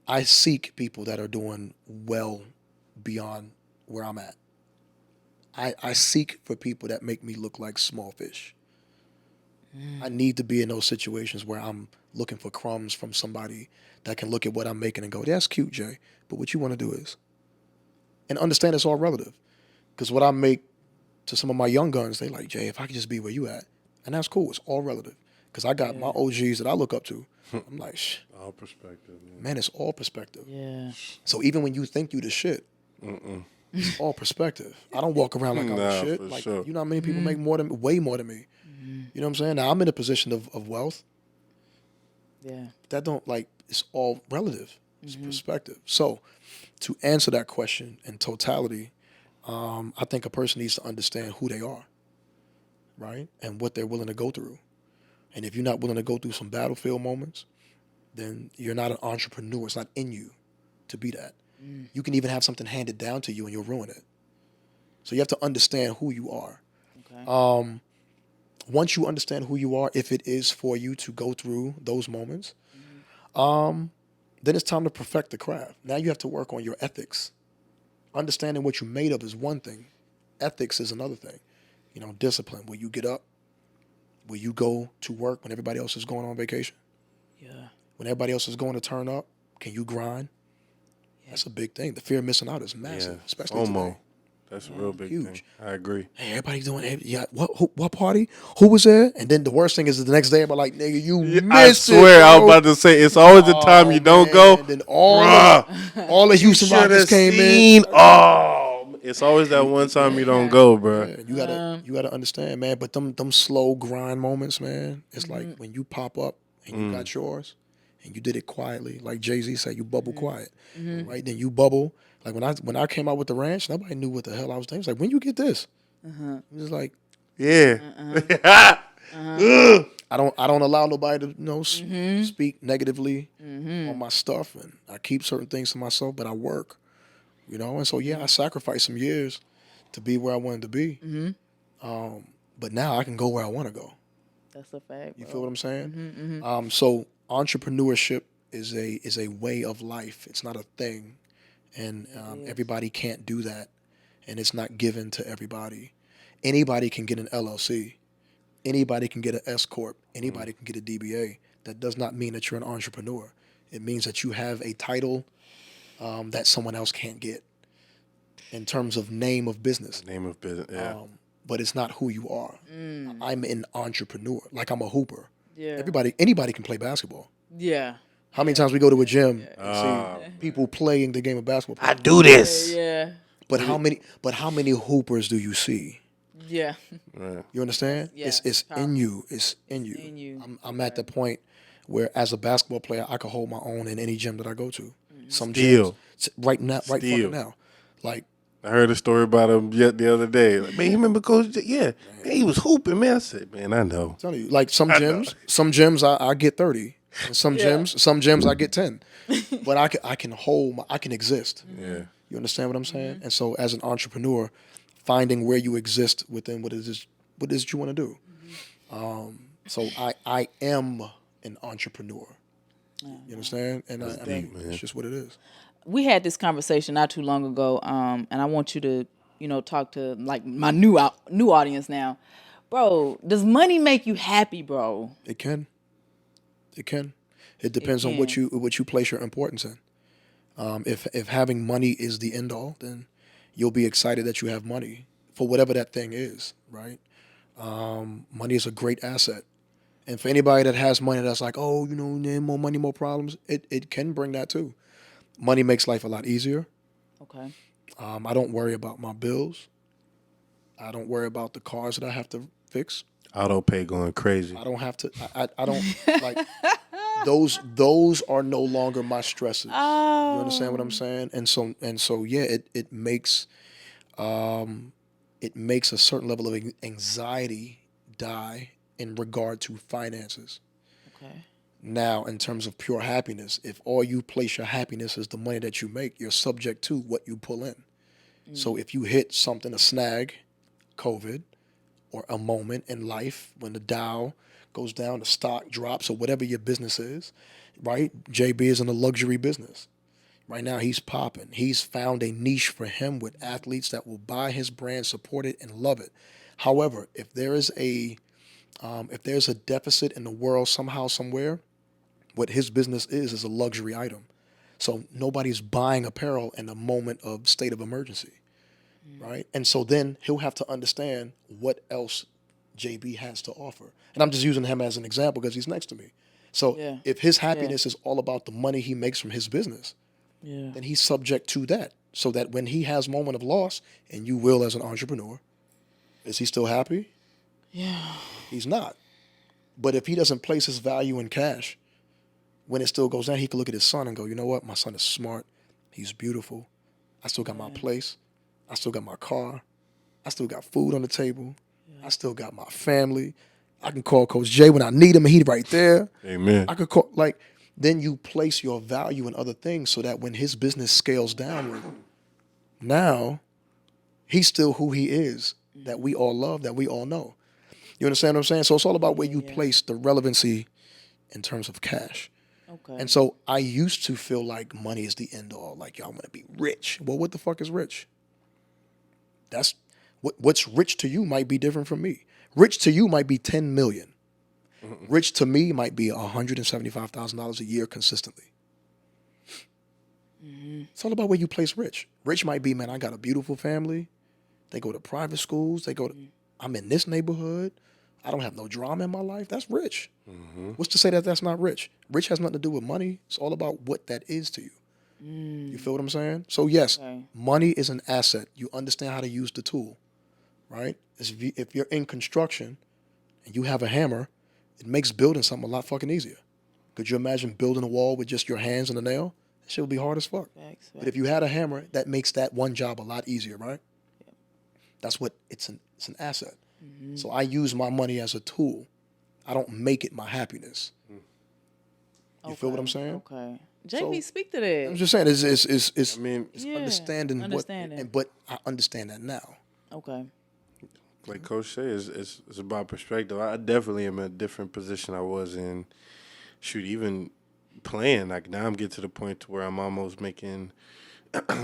I seek people that are doing well beyond where I'm at. I seek for people that make me look like small fish. I need to be in those situations where I'm looking for crumbs from somebody that can look at what I'm making and go, that's cute, Jay. But what you want to do is, and understand it's all relative. Because what I make to some of my young guns, they like, Jay, if I could just be where you at. And that's cool. It's all relative. Because I got my OGs that I look up to. I'm like, All perspective. man, it's all perspective. Yeah. So even when you think you the shit, it's all perspective. I don't walk around like I'm the Nah, shit. for Like, sure. you know how many people make way more than me. You know what I'm saying? Now I'm in a position of wealth. Yeah. That don't like, it's all relative. It's perspective. So to answer that question in totality, I think a person needs to understand who they are, right? And what they're willing to go through. And if you're not willing to go through some battlefield moments, then you're not an entrepreneur. It's not in you to be that. You can even have something handed down to you and you'll ruin it. So you have to understand who you are. Okay. Once you understand who you are, if it is for you to go through those moments, then it's time to perfect the craft. Now you have to work on your ethics. Understanding what you're made of is one thing. Ethics is another thing. Discipline. Will you get up? Will you go to work when everybody else is going on vacation? Yeah. When everybody else is going to turn up, can you grind? That's a big thing. The fear of missing out is massive, especially today. That's a real big Huge. thing. I agree. Hey, everybody's doing it. Yeah, what party? Who was there? And then the worst thing is the next day, I'm like, nigga, you I missed it, swear, I was bro. about to say, it's always the time you don't go. And then Bruh, all the Houston should Rockets have came seen. in. Oh, it's always that one time you don't go, bro. Yeah, you gotta understand, man. But them slow grind moments, man, it's like when you pop up and you got yours and you did it quietly, like Jay-Z said, you bubble quiet. Right? Then you bubble. Like when I came out with the ranch, nobody knew what the hell I was doing. It's like, when you get this? It was like, Yeah. I don't allow nobody to speak negatively on my stuff, and I keep certain things to myself, but I work, and so I sacrificed some years to be where I wanted to be. But now I can go where I want to go. That's a fact. You feel what I'm saying? So entrepreneurship is a way of life. It's not a thing, and everybody can't do that, and it's not given to everybody. Anybody can get an LLC. Anybody can get an S corp. Anybody can get a DBA. That does not mean that you're an entrepreneur. It means that you have a title that someone else can't get in terms of name of business. Name of business, yeah. But it's not who you are. I'm an entrepreneur. Like I'm a hooper. Yeah. Anybody can play basketball. Yeah. How many times we go to a gym and see people playing the game of basketball? I do this. Yeah. But how many hoopers do you see? Yeah. You understand? Yeah, It's in you. It's in you. in you. I'm at the point where, as a basketball player, I can hold my own in any gym that I go to. Some Still. gyms, right now, right Still. fucking now, like I heard a story about him yet the other day. Like, man, you remember Coach J? Yeah. Man, he was hooping, man. I said, man, I know. I'm telling you, like some gyms I get 30, and some gyms I get 10. But I can hold I can exist. Yeah. You understand what I'm saying? And so, as an entrepreneur, finding where you exist within what it is you want to do. So I am an entrepreneur. You understand? And I mean, it's just what it is. We had this conversation not too long ago, and I want you to, talk to like my new audience now, bro. Does money make you happy, bro? It can. It depends on what you place your importance in. If having money is the end all, then you'll be excited that you have money for whatever that thing is, right? Money is a great asset. And for anybody that has money that's like, oh, more money, more problems, it can bring that too. Money makes life a lot easier. Okay. I don't worry about my bills. I don't worry about the cars that I have to fix. Auto pay going crazy. I don't have to. I don't like those are no longer my stresses. You understand what I'm saying? And so yeah, it makes a certain level of anxiety die in regard to finances. Okay. Now, in terms of pure happiness, if all you place your happiness is the money that you make, you're subject to what you pull in. So if you hit something, a snag, COVID, or a moment in life when the Dow goes down, the stock drops, or whatever your business is, right? JB is in the luxury business. Right now, he's popping. He's found a niche for him with athletes that will buy his brand, support it, and love it. However, if there's a deficit in the world somehow, somewhere, what his business is a luxury item. So nobody's buying apparel in a moment of state of emergency, right? And so then he'll have to understand what else JB has to offer. And I'm just using him as an example because he's next to me. So if his happiness is all about the money he makes from his business, then he's subject to that. So that when he has moment of loss, and you will as an entrepreneur, is he still happy? Yeah. He's not. But if he doesn't place his value in cash, when it still goes down, he can look at his son and go, you know what? My son is smart. He's beautiful. I still got my place. I still got my car. I still got food on the table. I still got my family. I can call Coach Jay when I need him, and he's right there. Amen. I could call, like, then you place your value in other things so that when his business scales downward, now he's still who he is, that we all love, that we all know. You understand what I'm saying? So it's all about where you Yeah. place the relevancy in terms of cash. Okay. And so I used to feel like money is the end all. Like, yo, I'm gonna be rich. Well, what the fuck is rich? That's what's rich to you might be different from me. Rich to you might be 10 million. Rich to me might be $175,000 a year consistently. It's all about where you place rich. Rich might be, man, I got a beautiful family. They go to private schools. I'm in this neighborhood. I don't have no drama in my life. That's rich. What's to say that that's not rich? Rich has nothing to do with money. It's all about what that is to you. You feel what I'm saying? So yes, Okay. money is an asset. You understand how to use the tool, right? If you're in construction and you have a hammer, it makes building something a lot fucking easier. Could you imagine building a wall with just your hands and a nail? That shit would be hard as fuck. Facts, But if you had a hammer, that makes that one job a lot easier, right? That's what it's an asset. So I use my money as a tool. I don't make it my happiness. You feel what I'm saying? Okay. JB, speak to that. I'm just saying it's I mean, it's Yeah, understanding understanding. but I understand that now. Okay. like Coach says, it's about perspective. I definitely am in a different position I was in. Shoot, even playing. Like now, I'm getting to the point to where I'm almost making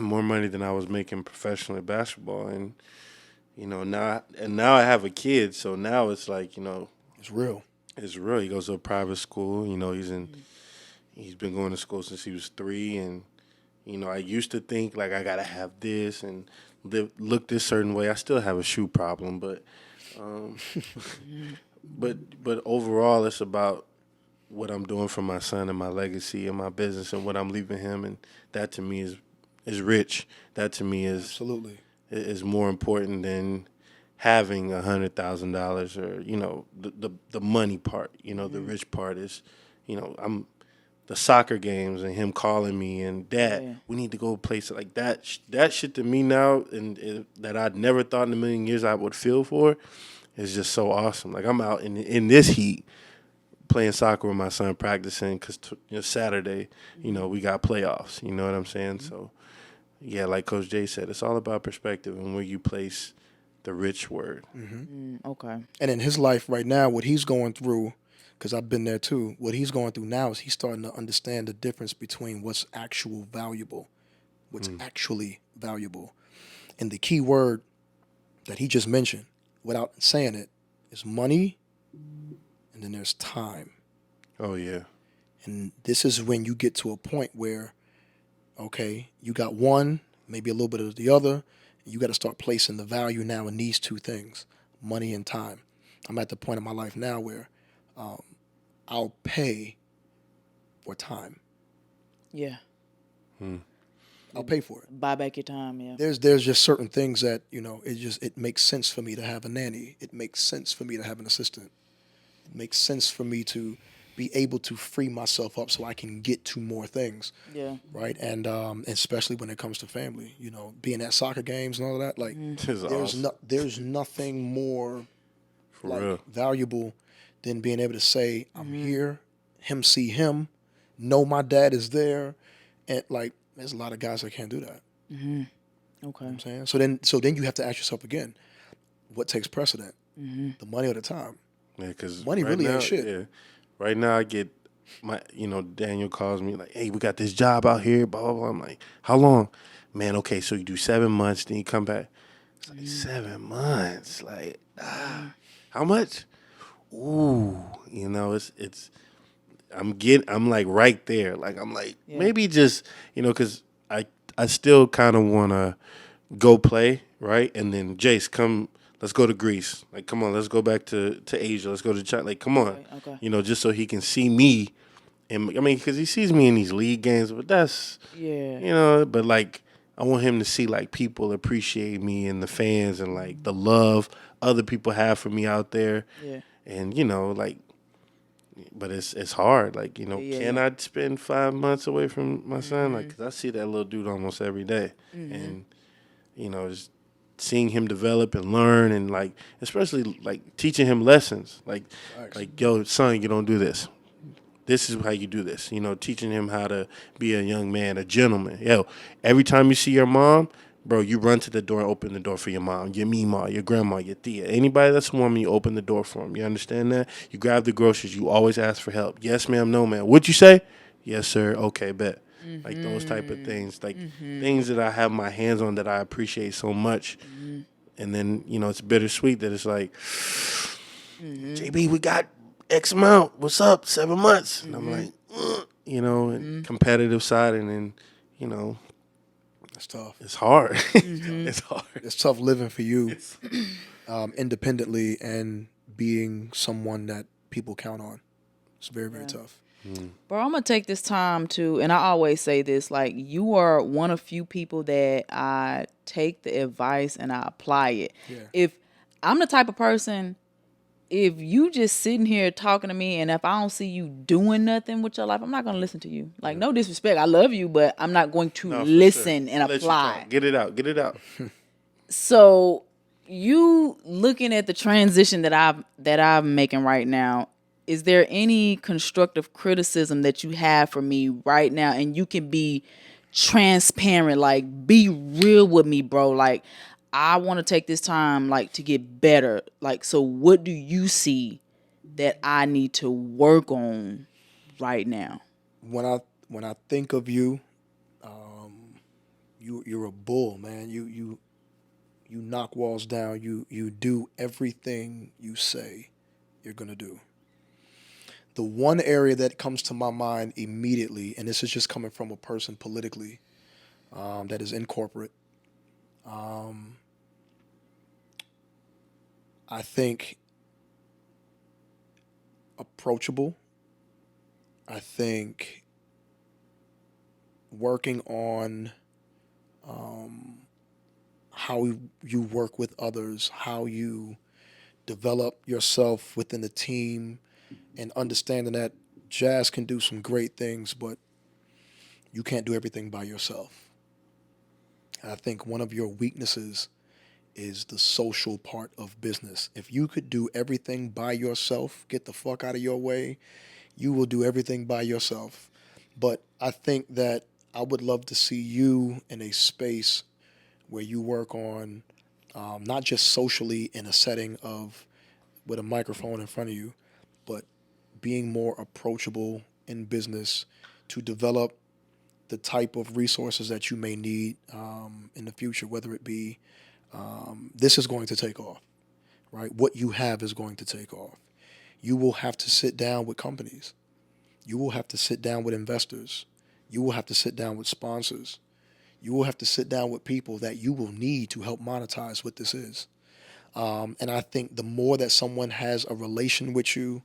more money than I was making professionally basketball, and now I have a kid, so now it's like It's real. it's real. He goes to a private school. He's been going to school since he was 3, and I used to think like I gotta have this and look this certain way. I still have a shoe problem, but but overall, it's about what I'm doing for my son and my legacy and my business and what I'm leaving him, and that to me is rich. That to me Absolutely. is more important than having $100,000 or the money part. The rich part is I'm the soccer games and him calling me and Dad, Yeah. we need to go place it like that. That shit to me now, and that I'd never thought in a million years I would feel for, is just so awesome. Like I'm out in this heat playing soccer with my son, practicing because Saturday, we got playoffs. You know what I'm saying? So yeah, like Coach Jay said, it's all about perspective and where you place the rich word. Okay. And in his life right now, what he's going through, because I've been there too, what he's going through now is he's starting to understand the difference between what's actually valuable. And the key word that he just mentioned, without saying it, is money, and then there's time. Oh yeah. And this is when you get to a point where, okay, you got one, maybe a little bit of the other. You got to start placing the value now in these two things, money and time. I'm at the point in my life now where I'll pay for time. Yeah. I'll pay for it. Buy back your time. Yeah. There's just certain things that it makes sense for me to have a nanny. It makes sense for me to have an assistant. It makes sense for me to be able to free myself up so I can get to more things. Yeah. Right. And especially when it comes to family, being at soccer games and all of that, like This is awesome. there's nothing more For real. valuable than being able to say, I'm here, him see him, know my dad is there. And like there's a lot of guys that can't do that. Okay. You know what I'm saying? So then you have to ask yourself again, what takes precedent? The money or the time? Yeah, because Money really ain't shit. Yeah, right now I get Daniel calls me like, hey, we got this job out here, blah, blah, blah. I'm like, how long? Man, okay, so you do 7 months, then you come back. It's like 7 months. Like, how much? Ooh, it's I'm like right there. Like, I'm like, maybe just, because I still kind of want to go play, right? And then, Jace, come, let's go to Greece. Like, come on, let's go back to Asia. Let's go to China. Like, come on. Okay. Just so he can see me. And I mean, because he sees me in these league games, but that's, but like, I want him to see like people appreciate me and the fans and like the love other people have for me out there. Yeah. And, like, but it's hard. Like, can I spend 5 months away from my son? Like, 'cause I see that little dude almost every day. And, just seeing him develop and learn and like, especially like teaching him lessons. Like, yo, son, you don't do this. this is how you do this. You know, teaching him how to be a young man, a gentleman. Yo, every time you see your mom, bro, you run to the door and open the door for your mom, your mima, your grandma, your tia. Anybody that's a woman, you open the door for them. You understand that? You grab the groceries. You always ask for help. Yes, ma'am. No, ma'am. What'd you say? Yes, sir. Okay, bet. Like those type of things. Like things that I have my hands on that I appreciate so much. And then, you know, it's bittersweet that it's like, JB, we got X amount. What's up? 7 months. And I'm like, you know, and competitive side. And then, you know, It's tough. it's hard. It's hard. It's tough living for you independently and being someone that people count on. It's very, very tough. Bro, I'm gonna take this time to, and I always say this, like, you are one of few people that I take the advice and I apply it. Yeah. If I'm the type of person, if you just sitting here talking to me and if I don't see you doing nothing with your life, I'm not gonna listen to you. Like, no disrespect, I love you, but I'm not going to No, for listen sure. and I'll let you apply. talk. Get it out. Get it out. So you looking at the transition that I'm making right now, is there any constructive criticism that you have for me right now? And you can be transparent, like be real with me, bro. Like, I want to take this time like to get better. Like, so what do you see that I need to work on right now? When I think of you, you're a bull, man. You knock walls down. You do everything you say you're gonna do. The one area that comes to my mind immediately, and this is just coming from a person politically that is in corporate, I think approachable. I think working on how you work with others, how you develop yourself within the team, and understanding that jazz can do some great things, but you can't do everything by yourself. And I think one of your weaknesses is the social part of business. If you could do everything by yourself, get the fuck out of your way, you will do everything by yourself. But I think that I would love to see you in a space where you work on not just socially in a setting of with a microphone in front of you, but being more approachable in business to develop the type of resources that you may need in the future, whether it be this is going to take off, right? What you have is going to take off. You will have to sit down with companies. You will have to sit down with investors. You will have to sit down with sponsors. You will have to sit down with people that you will need to help monetize what this is. And I think the more that someone has a relation with you,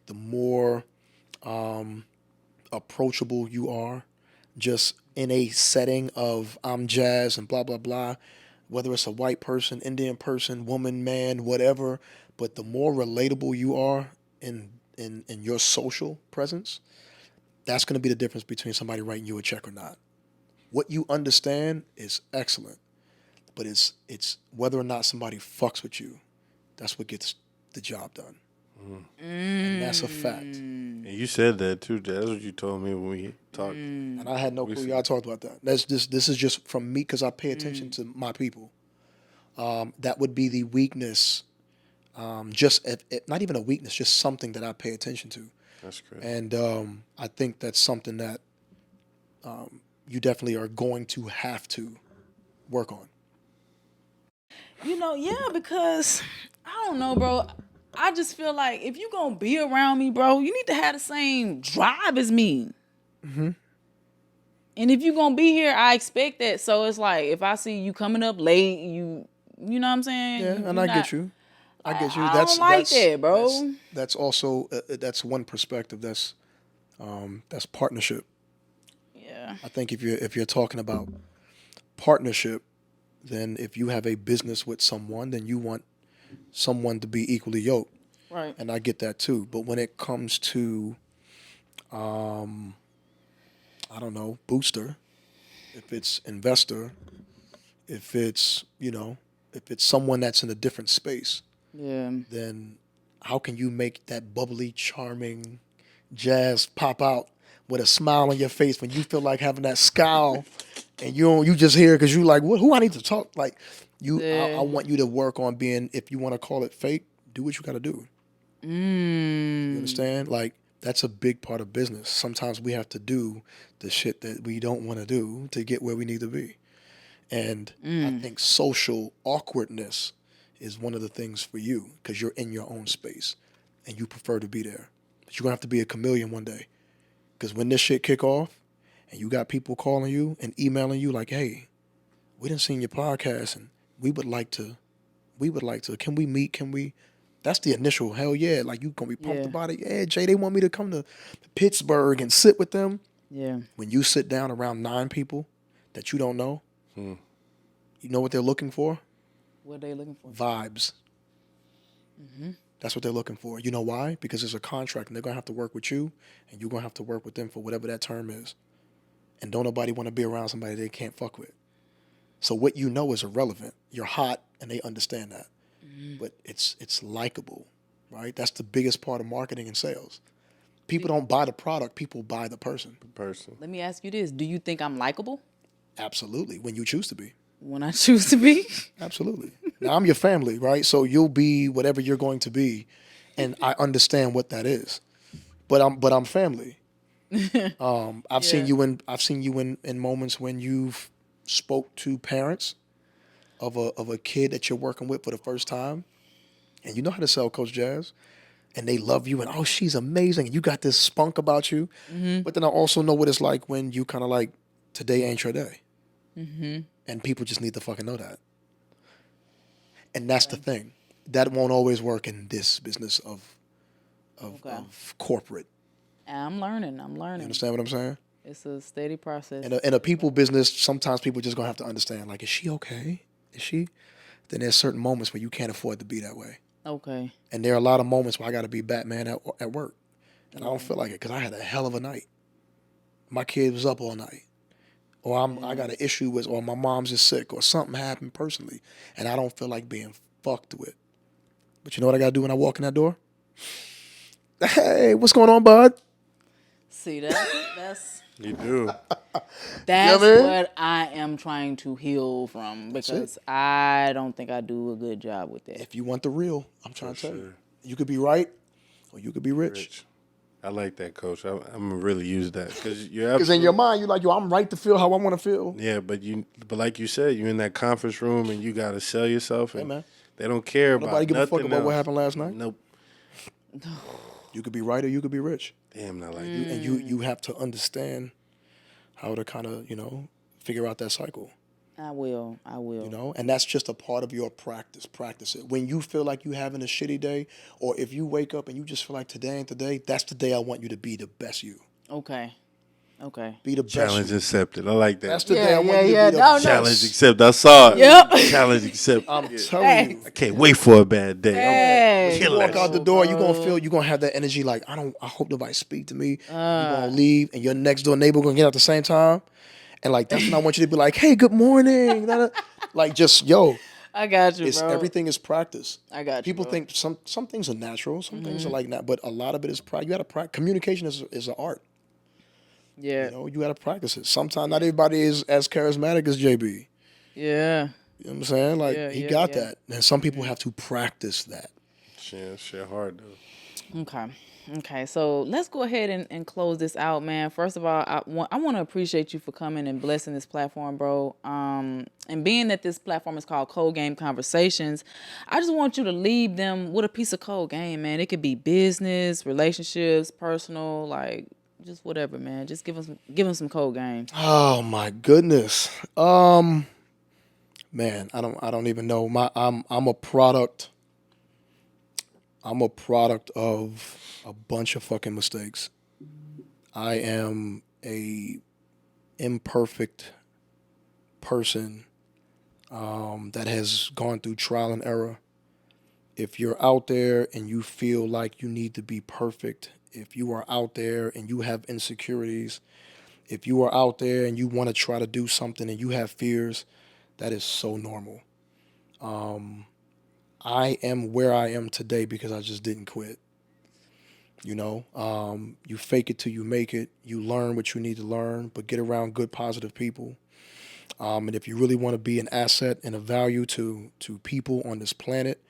the more approachable you are, just in a setting of I'm jazz and blah, blah, blah, whether it's a white person, Indian person, woman, man, whatever, but the more relatable you are in your social presence, that's going to be the difference between somebody writing you a check or not. What you understand is excellent, but it's whether or not somebody fucks with you. That's what gets the job done. And that's a fact. And you said that too. That's what you told me when we talked. And I had no clue y'all talked about that. This is just from me because I pay attention to my people. That would be the weakness. Not even a weakness, just something that I pay attention to. That's great. And I think that's something that you definitely are going to have to work on. Yeah, because I don't know, bro. I just feel like if you gonna be around me, bro, you need to have the same drive as me. And if you gonna be here, I expect that. So it's like if I see you coming up late, you know what I'm saying? Yeah, and I get you. I get you. I don't like that, bro. That's also that's one perspective. That's partnership. Yeah. I think if you're talking about partnership, then if you have a business with someone, then you want someone to be equally yoked. Right. And I get that too. But when it comes to, I don't know, booster, if it's investor, if it's, if it's someone that's in a different space, Yeah. then how can you make that bubbly, charming Jazz pop out with a smile on your face when you feel like having that scowl, and you just here because you like, what? Who I need to talk like? I Yeah. want you to work on being. If you want to call it fake, do what you got to do. You understand? Like that's a big part of business. Sometimes we have to do the shit that we don't want to do to get where we need to be. And I think social awkwardness is one of the things for you because you're in your own space and you prefer to be there. But you're gonna have to be a chameleon one day. Because when this shit kick off and you got people calling you and emailing you like, hey, we didn't seen your podcast and we would like to, can we meet? Can we? That's the initial hell yeah. Like you gonna be pumped Yeah. about it. Yeah, Jay, they want me to come to Pittsburgh and sit with them. Yeah. When you sit down around 9 people that you don't know, you know what they're looking for? What are they looking for? Vibes. That's what they're looking for. You know why? Because there's a contract and they're going to have to work with you and you're going to have to work with them for whatever that term is. And don't nobody want to be around somebody they can't fuck with. So what you know is irrelevant. You're hot and they understand that. But it's likable, right? That's the biggest part of marketing and sales. People don't buy the product, people buy the person. Person. Let me ask you this: do you think I'm likable Absolutely. When you choose to be. when I choose to be? Absolutely. Now I'm your family, right? So you'll be whatever you're going to be, and I understand what that is. But I'm family. I've seen Yeah. you in moments when you've spoke to parents of a kid that you're working with for the first time, and you know how to sell Coach Jazz, and they love you and oh she's amazing, and you got this spunk about you. But then I also know what it's like when you kind of like today ain't your day, and people just need to fucking know that. And that's the thing. That won't always work in this business Okay. of corporate. I'm learning. I'm You learning. understand what I'm saying? It's a steady process. In a people business, sometimes people just gonna have to understand. Like, is she okay? Is she? Then there's certain moments where you can't afford to be that way. Okay. And there are a lot of moments where I got to be Batman at work, and I don't feel like it because I had a hell of a night. My kid was up all night, or I got an issue with, or my mom's just sick, or something happened personally, and I don't feel like being fucked with. But you know what I got to do when I walk in that door? Hey, what's going on, bud? See that's You do. that's man. what I am trying to heal from it. because I don't think I do a good job with that. If you want the real, I'm trying For to tell you, sure. you could be right or you could be rich. Rich. I like that, Coach. I'm gonna really use that because you're Because in your absolutely. mind, you're like, yo, I'm right to feel how I want to feel. Yeah, but like you said, you're in that conference room and you gotta sell yourself, Hey, and man. they don't care Nobody about give a fuck nothing about else. what happened last night. Nope. You could be right or you could be rich. Damn, not like And you have to understand how to kind of, figure out that cycle, I will. and that's just a part of your practice. Practice it. When you feel like you having a shitty day, or if you wake up and you just feel like today ain't the day, that's the day I want you to be the best you. Okay. Be the best challenge you. accepted. I like that. That's the day I want you to Yeah. be the No, best. no. Challenge accepted. I saw it. Yep. Challenge accepted. I'm Yeah. telling you. I can't wait for a bad day. Hey. When you Kill walk that out the shit. door, you're gonna feel, you're gonna have that energy like, I hope nobody speak to me. You're gonna leave and your next door neighbor gonna get out at the same time. And like that's when I want you to be like, hey, good morning. Like just I got you, it's bro. everything is practice. I got you, People bro. think some things are natural, some things are like that, but a lot of it is practice. You gotta practice. Communication is an art. Yeah. You gotta practice it. Sometimes not everybody is as charismatic as JB. Yeah. You know what I'm saying? Like Yeah, he yeah, got yeah. that. And some people have to practice that. Shit hard though. Okay, so let's go ahead and close this out, man. First of all, I want to appreciate you for coming and blessing this platform, bro. And being that this platform is called Code Game Conversations, I just want you to leave them with a piece of code game, man. It could be business, relationships, personal, like just whatever, man. Just give them some code game. Oh my goodness. Man, I don't even know. I'm a product. I'm a product of a bunch of fucking mistakes. I am a imperfect person that has gone through trial and error. If you're out there and you feel like you need to be perfect, if you are out there and you have insecurities, if you are out there and you want to try to do something and you have fears, that is so normal. I am where I am today because I just didn't quit. You know, you fake it till you make it. You learn what you need to learn, but get around good, positive people. And if you really want to be an asset and a value to people on this planet,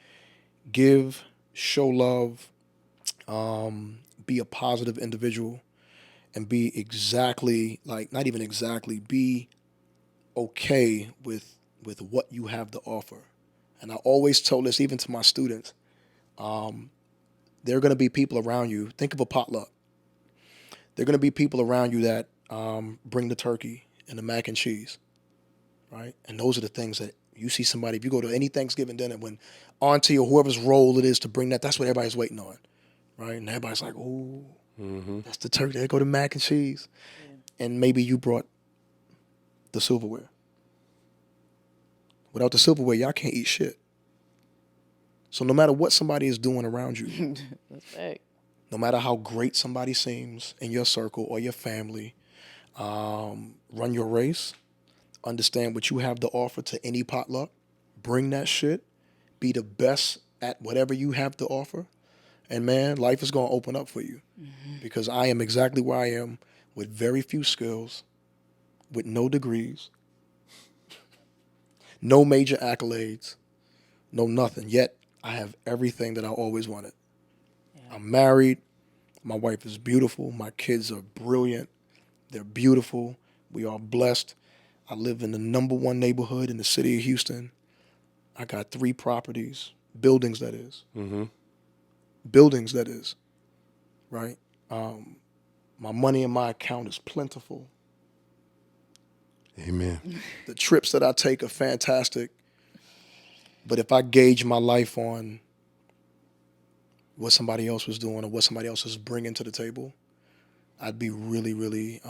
give, show love, be a positive individual, and be exactly like not even exactly be okay with what you have to offer. And I always tell this even to my students. There are going to be people around you. Think of a potluck. There are going to be people around you that bring the turkey and the mac and cheese, right? And those are the things that you see somebody. If you go to any Thanksgiving dinner, when auntie or whoever's role it is to bring that, that's what everybody's waiting on, right? And everybody's like, "Ooh, that's the turkey. There go the mac and cheese." And maybe you brought the silverware. Without the silverware, y'all can't eat shit. So no matter what somebody is doing around you, That's fact. no matter how great somebody seems in your circle or your family, run your race. Understand what you have to offer to any potluck. Bring that shit. Be the best at whatever you have to offer. And man, life is going to open up for you. Because I am exactly where I am with very few skills, with no degrees, no major accolades, no nothing. Yet I have everything that I always wanted. I'm married. My wife is beautiful. My kids are brilliant. They're beautiful. We are blessed. I live in the number one neighborhood in the city of Houston. I got 3 properties, buildings that is. Buildings that is, right? My money in my account is plentiful. Amen. The trips that I take are fantastic. But if I gauge my life on what somebody else was doing or what somebody else was bringing to the table, I'd be really, really,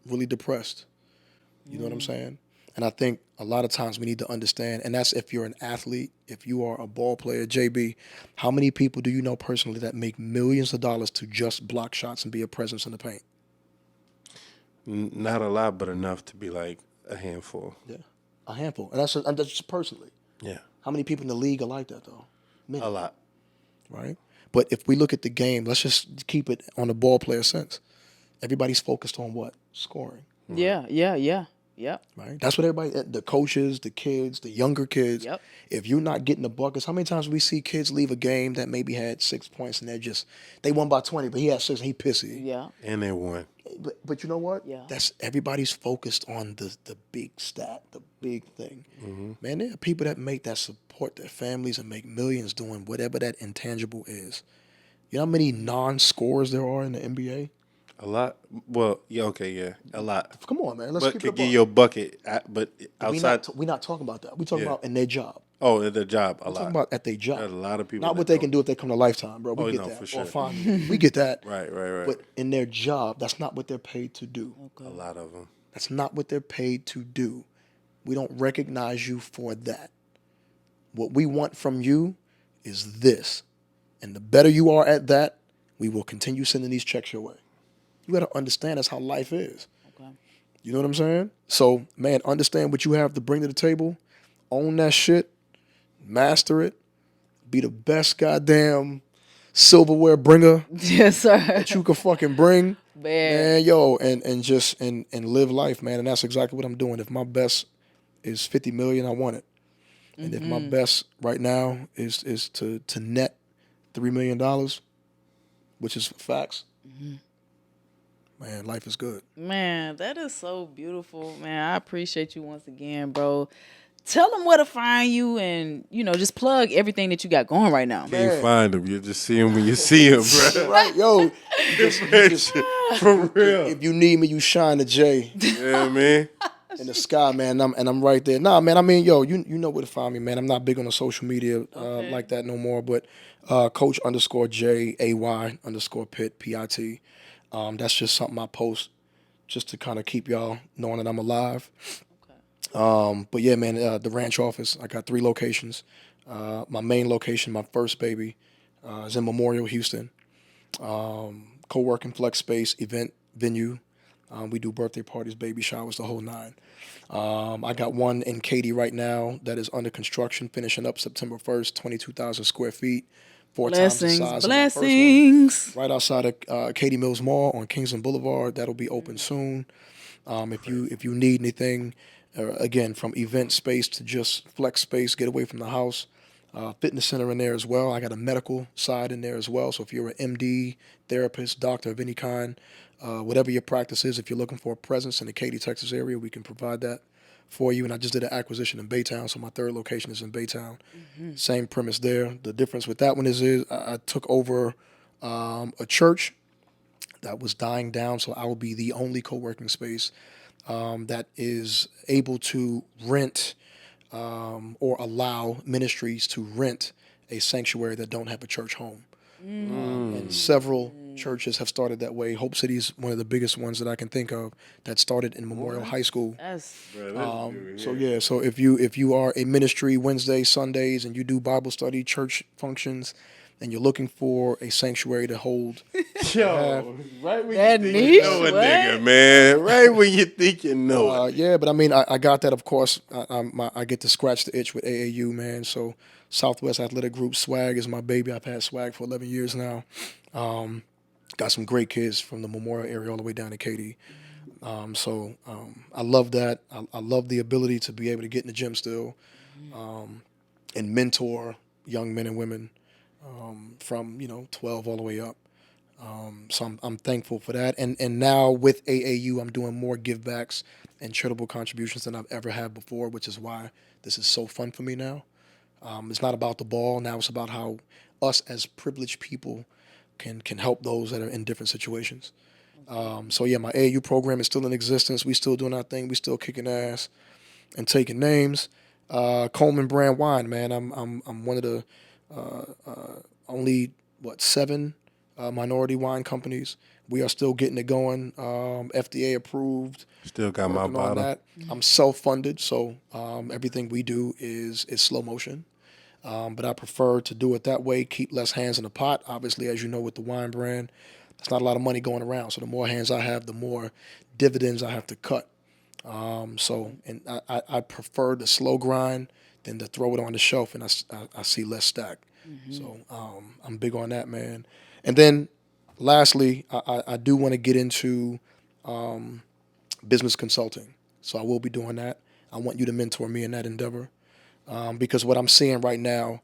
really depressed. You know what I'm saying? And I think a lot of times we need to understand, and that's if you're an athlete, if you are a ball player, JB, how many people do you know personally that make millions of dollars to just block shots and be a presence in the paint? Not a lot, but enough to be like a handful. Yeah, a handful. And that's just personally. Yeah, How many people in the league are like that, though? Many, a lot. right? But if we look at the game, let's just keep it on the ball player sense. Everybody's focused on what? Scoring. Yeah, yeah, yeah. Yep. Right? That's what everybody, the coaches, the kids, the younger kids. Yep. If you're not getting the buckets, how many times we see kids leave a game that maybe had 6 points and they won by 20, but he had 6 and he pissy. Yeah. And they won. But you know what? Yeah. That's everybody's focused on the big stat, the big thing. Man, there are people that support their families and make millions doing whatever that intangible is. You know how many non-scorers there are in the NBA? A lot. Well, yeah, okay, yeah, a lot. Come on, man. Let's But keep it could a get buck. your bucket, but We outside. not we not talking about that. We talking Yeah. about in their job. Oh, at their job, a We're talking lot. about at their job. There's a lot of people. Not that what they don't. can do if they come to Lifetime, bro. We Oh, get no, that. for Or sure. Family. We get that. Right. But in their job, that's not what they're paid to do. A lot of them. That's not what they're paid to do. We don't recognize you for that. What we want from you is this. And the better you are at that, we will continue sending these checks your way. You got to understand that's how life is. Okay. You know what I'm saying? So, man, understand what you have to bring to the table. Own that shit. Master it. Be the best goddamn silverware bringer Yes, sir. that you can fucking bring. Man. Man, yo, and just and live life, man. And that's exactly what I'm doing. If my best is 50 million, I want it. And if my best right now is to net $3 million, which is facts, man, life is good. Man, that is so beautiful, man. I appreciate you once again, bro. Tell them where to find you and, just plug everything that you got going right now. Can't find them. You just see them when you see them, bro. Right, yo. You just- For real. if you need me, you shine the J Yeah, man. in the sky, man. I'm right there. Nah, man. I mean, yo, you know where to find me, man. I'm not big on the social media Okay. like that no more. But Coach _J_AY_Pitt PIT. That's just something I post just to kind of keep y'all knowing that I'm alive. But yeah, man, the ranch office, I got 3 locations. My main location, my first baby, is in Memorial, Houston. Co-working flex space, event venue. We do birthday parties, baby showers, the whole 9. I got one in Katy right now that is under construction, finishing up September 1st, 22,000 square feet, 4 times the Blessings, size of our first one, blessings. right outside of Katy Mills Mall on Kingsland Boulevard. That'll be open soon. If you need anything, again, from event space to just flex space, get away from the house. Fitness center in there as well. I got a medical side in there as well. So if you're an MD, therapist, doctor of any kind, whatever your practice is, if you're looking for a presence in the Katy, Texas area, we can provide that for you. And I just did an acquisition in Baytown, so my third location is in Baytown. Same premise there. The difference with that one is I took over a church that was dying down, so I will be the only co-working space that is able to rent or allow ministries to rent a sanctuary that don't have a church home. And several churches have started that way. Hope City is one of the biggest ones that I can think of that started in Memorial High School. That's So if you are a ministry Wednesday, Sundays, and you do Bible study, church functions, and you're looking for a sanctuary to hold, Yo, right when That you think niche? you know a What? nigga, man. Right when you think you know it. yeah, but I mean, I got that. Of course, I get to scratch the itch with AAU, man. So Southwest Athletic Group swag is my baby. I've had swag for 11 years now. Got some great kids from the Memorial area all the way down to Katy. I love that. I love the ability to be able to get in the gym still, and mentor young men and women from 12 all the way up. So I'm thankful for that. And now with AAU, I'm doing more givebacks and charitable contributions than I've ever had before, which is why this is so fun for me now. It's not about the ball. Now it's about how us as privileged people can help those that are in different situations. So yeah, my AAU program is still in existence. We still doing our thing. We still kicking ass and taking names. Coleman brand wine, man. I'm one of the only 7 minority wine companies. We are still getting it going. FDA approved. Still got my Working on bottle. that. I'm self-funded, so everything we do is slow motion. But I prefer to do it that way, keep less hands in the pot. Obviously, as you know, with the wine brand, there's not a lot of money going around. So the more hands I have, the more dividends I have to cut. I prefer the slow grind than to throw it on the shelf and I see less stack. So I'm big on that, man. And then lastly, I do want to get into business consulting. So I will be doing that. I want you to mentor me in that endeavor. Because what I'm seeing right now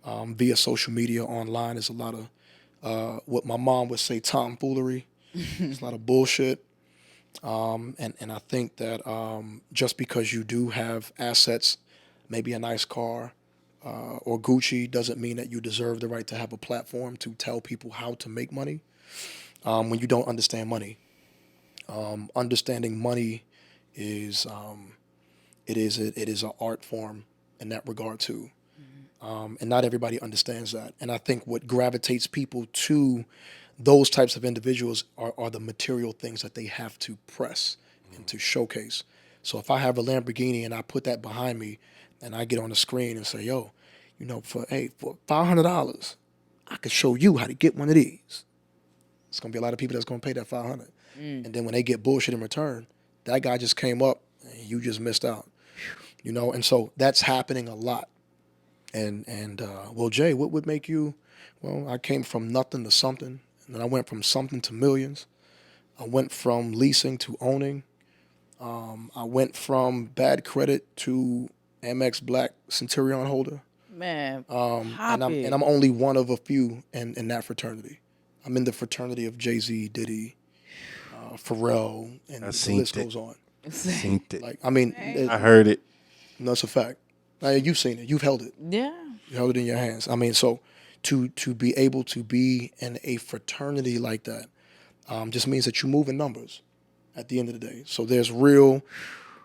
via social media online is a lot of what my mom would say tomfoolery. It's a lot of bullshit. And I think that just because you do have assets, maybe a nice car or Gucci, doesn't mean that you deserve the right to have a platform to tell people how to make money when you don't understand money. Understanding money is it is an art form in that regard too. And not everybody understands that. And I think what gravitates people to those types of individuals are the material things that they have to press and to showcase. So if I have a Lamborghini and I put that behind me and I get on the screen and say, yo, for $500, I could show you how to get one of these. It's going to be a lot of people that's going to pay that $500. And then when they get bullshit in return, that guy just came up and you just missed out. And so that's happening a lot. And well, Jay, what would make you? Well, I came from nothing to something, and then I went from something to millions. I went from leasing to owning. I went from bad credit to Amex Black Centurion holder. Man, And pop it. I'm only one of a few in that fraternity. I'm in the fraternity of Jay-Z, Diddy, Pharrell, and the list goes on. Seen it. Like, I mean, I heard it. no, it's a fact. Now, you've seen it. You've held it. Yeah. You held it in your hands. I mean, so to be able to be in a fraternity like that just means that you move in numbers at the end of the day. So there's real,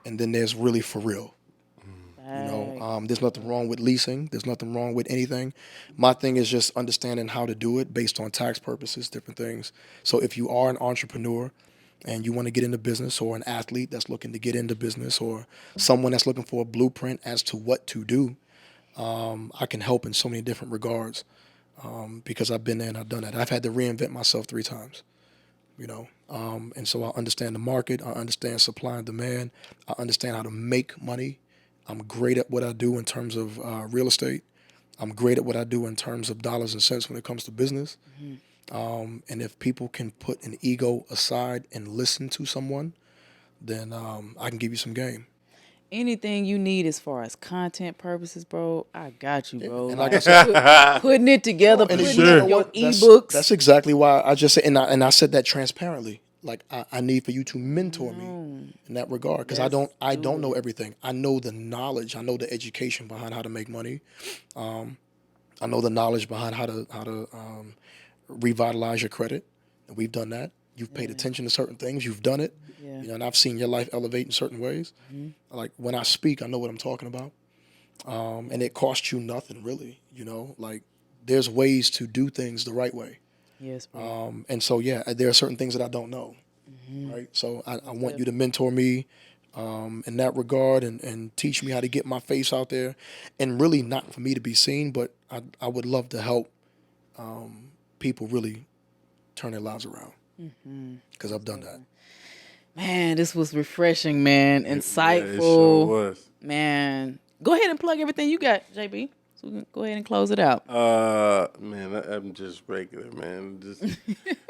and then there's really for real. There's nothing wrong with leasing. There's nothing wrong with anything. My thing is just understanding how to do it based on tax purposes, different things. So if you are an entrepreneur and you want to get into business, or an athlete that's looking to get into business, or someone that's looking for a blueprint as to what to do, I can help in so many different regards because I've been there and I've done that. I've had to reinvent myself 3 times, and so I understand the market. I understand supply and demand. I understand how to make money. I'm great at what I do in terms of real estate. I'm great at what I do in terms of dollars and cents when it comes to business. And if people can put an ego aside and listen to someone, then I can give you some game. Anything you need as far as content purposes, bro, I got you, Yeah. bro. And like I said, Putting it together, and putting you it know in your what? That's ebooks. exactly why I just said, and I said that transparently. Like I need for you to mentor me in that regard because Let's I do don't know it. everything. I know the knowledge. I know the education behind how to make money. I know the knowledge behind how to revitalize your credit, and we've done that. You've paid attention to certain things. You've done it. Yeah. And I've seen your life elevate in certain ways. Like when I speak, I know what I'm talking about, and it costs you nothing really. Like there's ways to do things the right way. Yes, bro. And so yeah, there are certain things that I don't know, right? So I want you to mentor me in that regard and teach me how to get my face out there, and really not for me to be seen, but I would love to help people really turn their lives around because I've done that. Man, this was refreshing, man. Yeah, it Insightful. sure was. Man. Go ahead and plug everything you got, JB. So we can go ahead and close it out. Man, I'm just regular, man.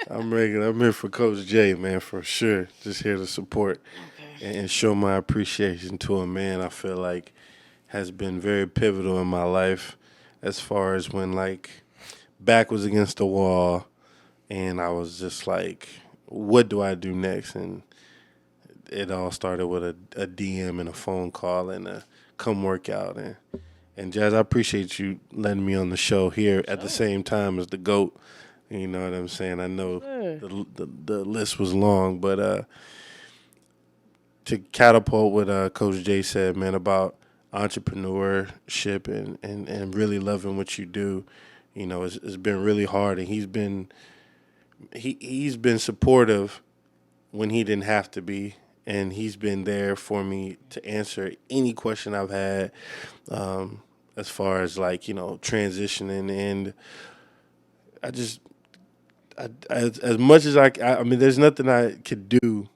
I'm regular. I'm here for Coach J, man, for sure. Just here to support and show my appreciation to him, man. I feel like has been very pivotal in my life as far as when like back was against the wall and I was just like, what do I do next? And it all started with a DM and a phone call and a come work out. And Jazz, I appreciate you letting me on the show here at the same time as the GOAT. You know what I'm saying? I know the list was long, but to catapult what Coach J said, man, about entrepreneurship and really loving what you do, it's been really hard. And he's been supportive when he didn't have to be, and he's been there for me to answer any question I've had, as far as like transitioning. And I just, as much as I mean, there's nothing I could do,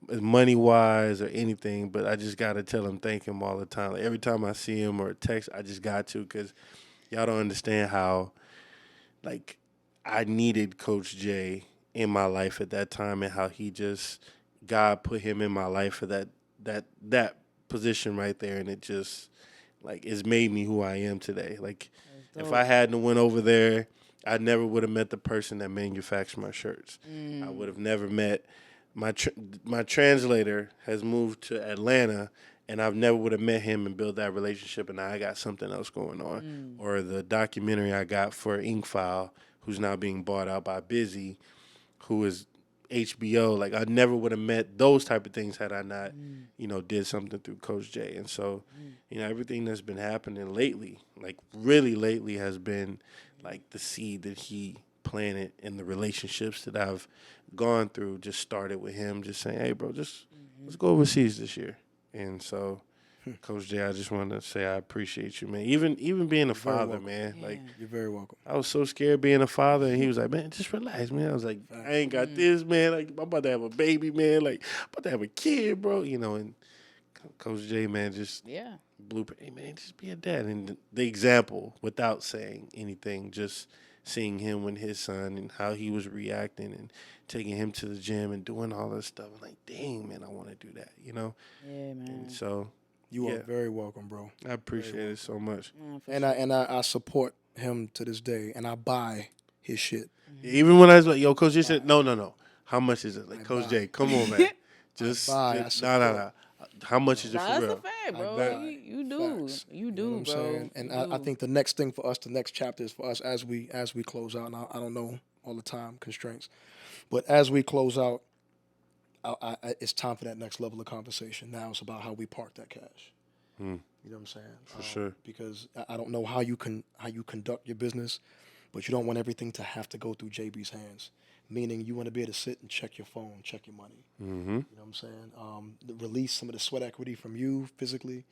money wise or anything, but I just gotta tell him thank him all the time. Like every time I see him or text, I just got to because y'all don't understand how like I needed Coach J in my life at that time and how he just God put him in my life for that position right there, and it just like it's made me who I am today. Like if I hadn't went over there, I never would have met the person that manufactured my shirts. I would have never met my translator has moved to Atlanta, and I've never would have met him and built that relationship. And now I got something else going on. Or the documentary I got for Inkfile, who's now being bought out by Busy, who is HBO. Like I never would have met those type of things had I not, did something through Coach J. And so, everything that's been happening lately, like really lately, has been like the seed that he planted in the relationships that I've gone through. Just started with him, just saying, "Hey, bro, just let's go overseas this year." And so, Coach J, I just want to say I appreciate you, man. Even being a father, man. Like You're very welcome. I was so scared being a father, and he was like, "Man, just relax, man." I was like, "I ain't got this, man. Like, I'm about to have a baby, man. Like, I'm about to have a kid, bro." And Coach J, man, just blueprint. Hey, man, just be a dad. And the example, without saying anything, just seeing him with his son and how he was reacting and taking him to the gym and doing all this stuff. I'm like, dang, man, I want to do that, Yeah, man. And so You are very welcome, bro. I appreciate it so much. And I support him to this day, and I buy his shit. Even when I was like, "Yo, Coach J said, no. How much is it?" Like, Coach J, come on, man. Just no. How much is it for That's real? a fact, bro. buy You do. facts. You do, know what I'm bro. saying? And I think the next thing for us, the next chapter is for us as we close out. And I don't know all the time constraints, but as we close out, it's time for that next level of conversation. Now it's about how we park that cash. You know what I'm saying? For sure. Because I don't know how you conduct your business, but you don't want everything to have to go through JB's hands. Meaning you want to be able to sit and check your phone, check your money. Mm-hmm. You know what I'm saying? Release some of the sweat equity from you physically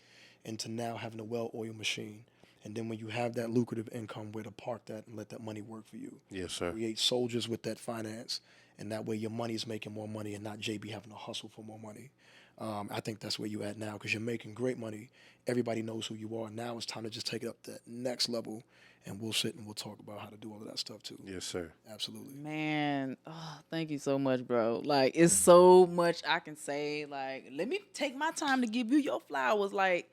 into now having a well-oiled machine. And then when you have that lucrative income, where to park that and let that money work for you. Yes, sir. Create soldiers with that finance, and that way your money is making more money and not JB having to hustle for more money. I think that's where you at now because you're making great money. Everybody knows who you are. Now it's time to just take it up that next level, and we'll sit and we'll talk about how to do all of that stuff too. Yes, sir. Absolutely. Man, oh, thank you so much, bro. Like, it's so much I can say. Like, let me take my time to give you your flowers. Like,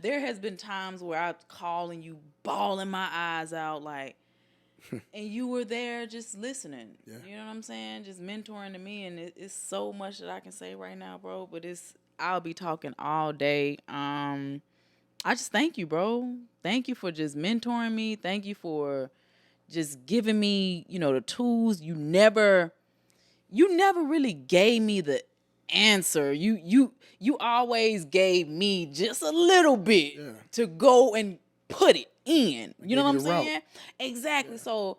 there has been times where I calling you, bawling my eyes out, like, and you were there just listening. Yeah. You know what I'm saying? Just mentoring to me, and it's so much that I can say right now, bro. But I'll be talking all day. I just thank you, bro. Thank you for just mentoring me. Thank you for just giving me, the tools. You never really gave me the answer. You always gave me just a little bit to go and put it in. You know what I'm saying? Exactly. So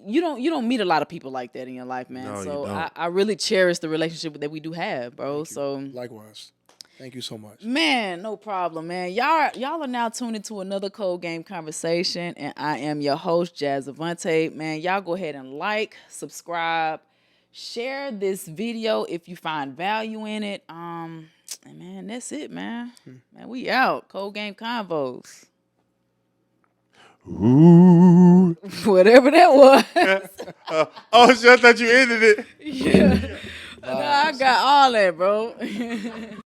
you don't meet a lot of people like that in your life, man. No, you so don't. I really cherish the relationship that we do have, bro. So Likewise. Thank you so much. man, no problem, man. Y'all are now tuned into another Cold Game Conversation, and I am your host, Jazz Avante. Man, y'all go ahead and like, subscribe, share this video if you find value in it. And man, that's it, man. Man, we out. Cold Game Convos. Ooh. Whatever that was. Oh, shit, I thought you ended it. Yeah. No, I got all that, bro.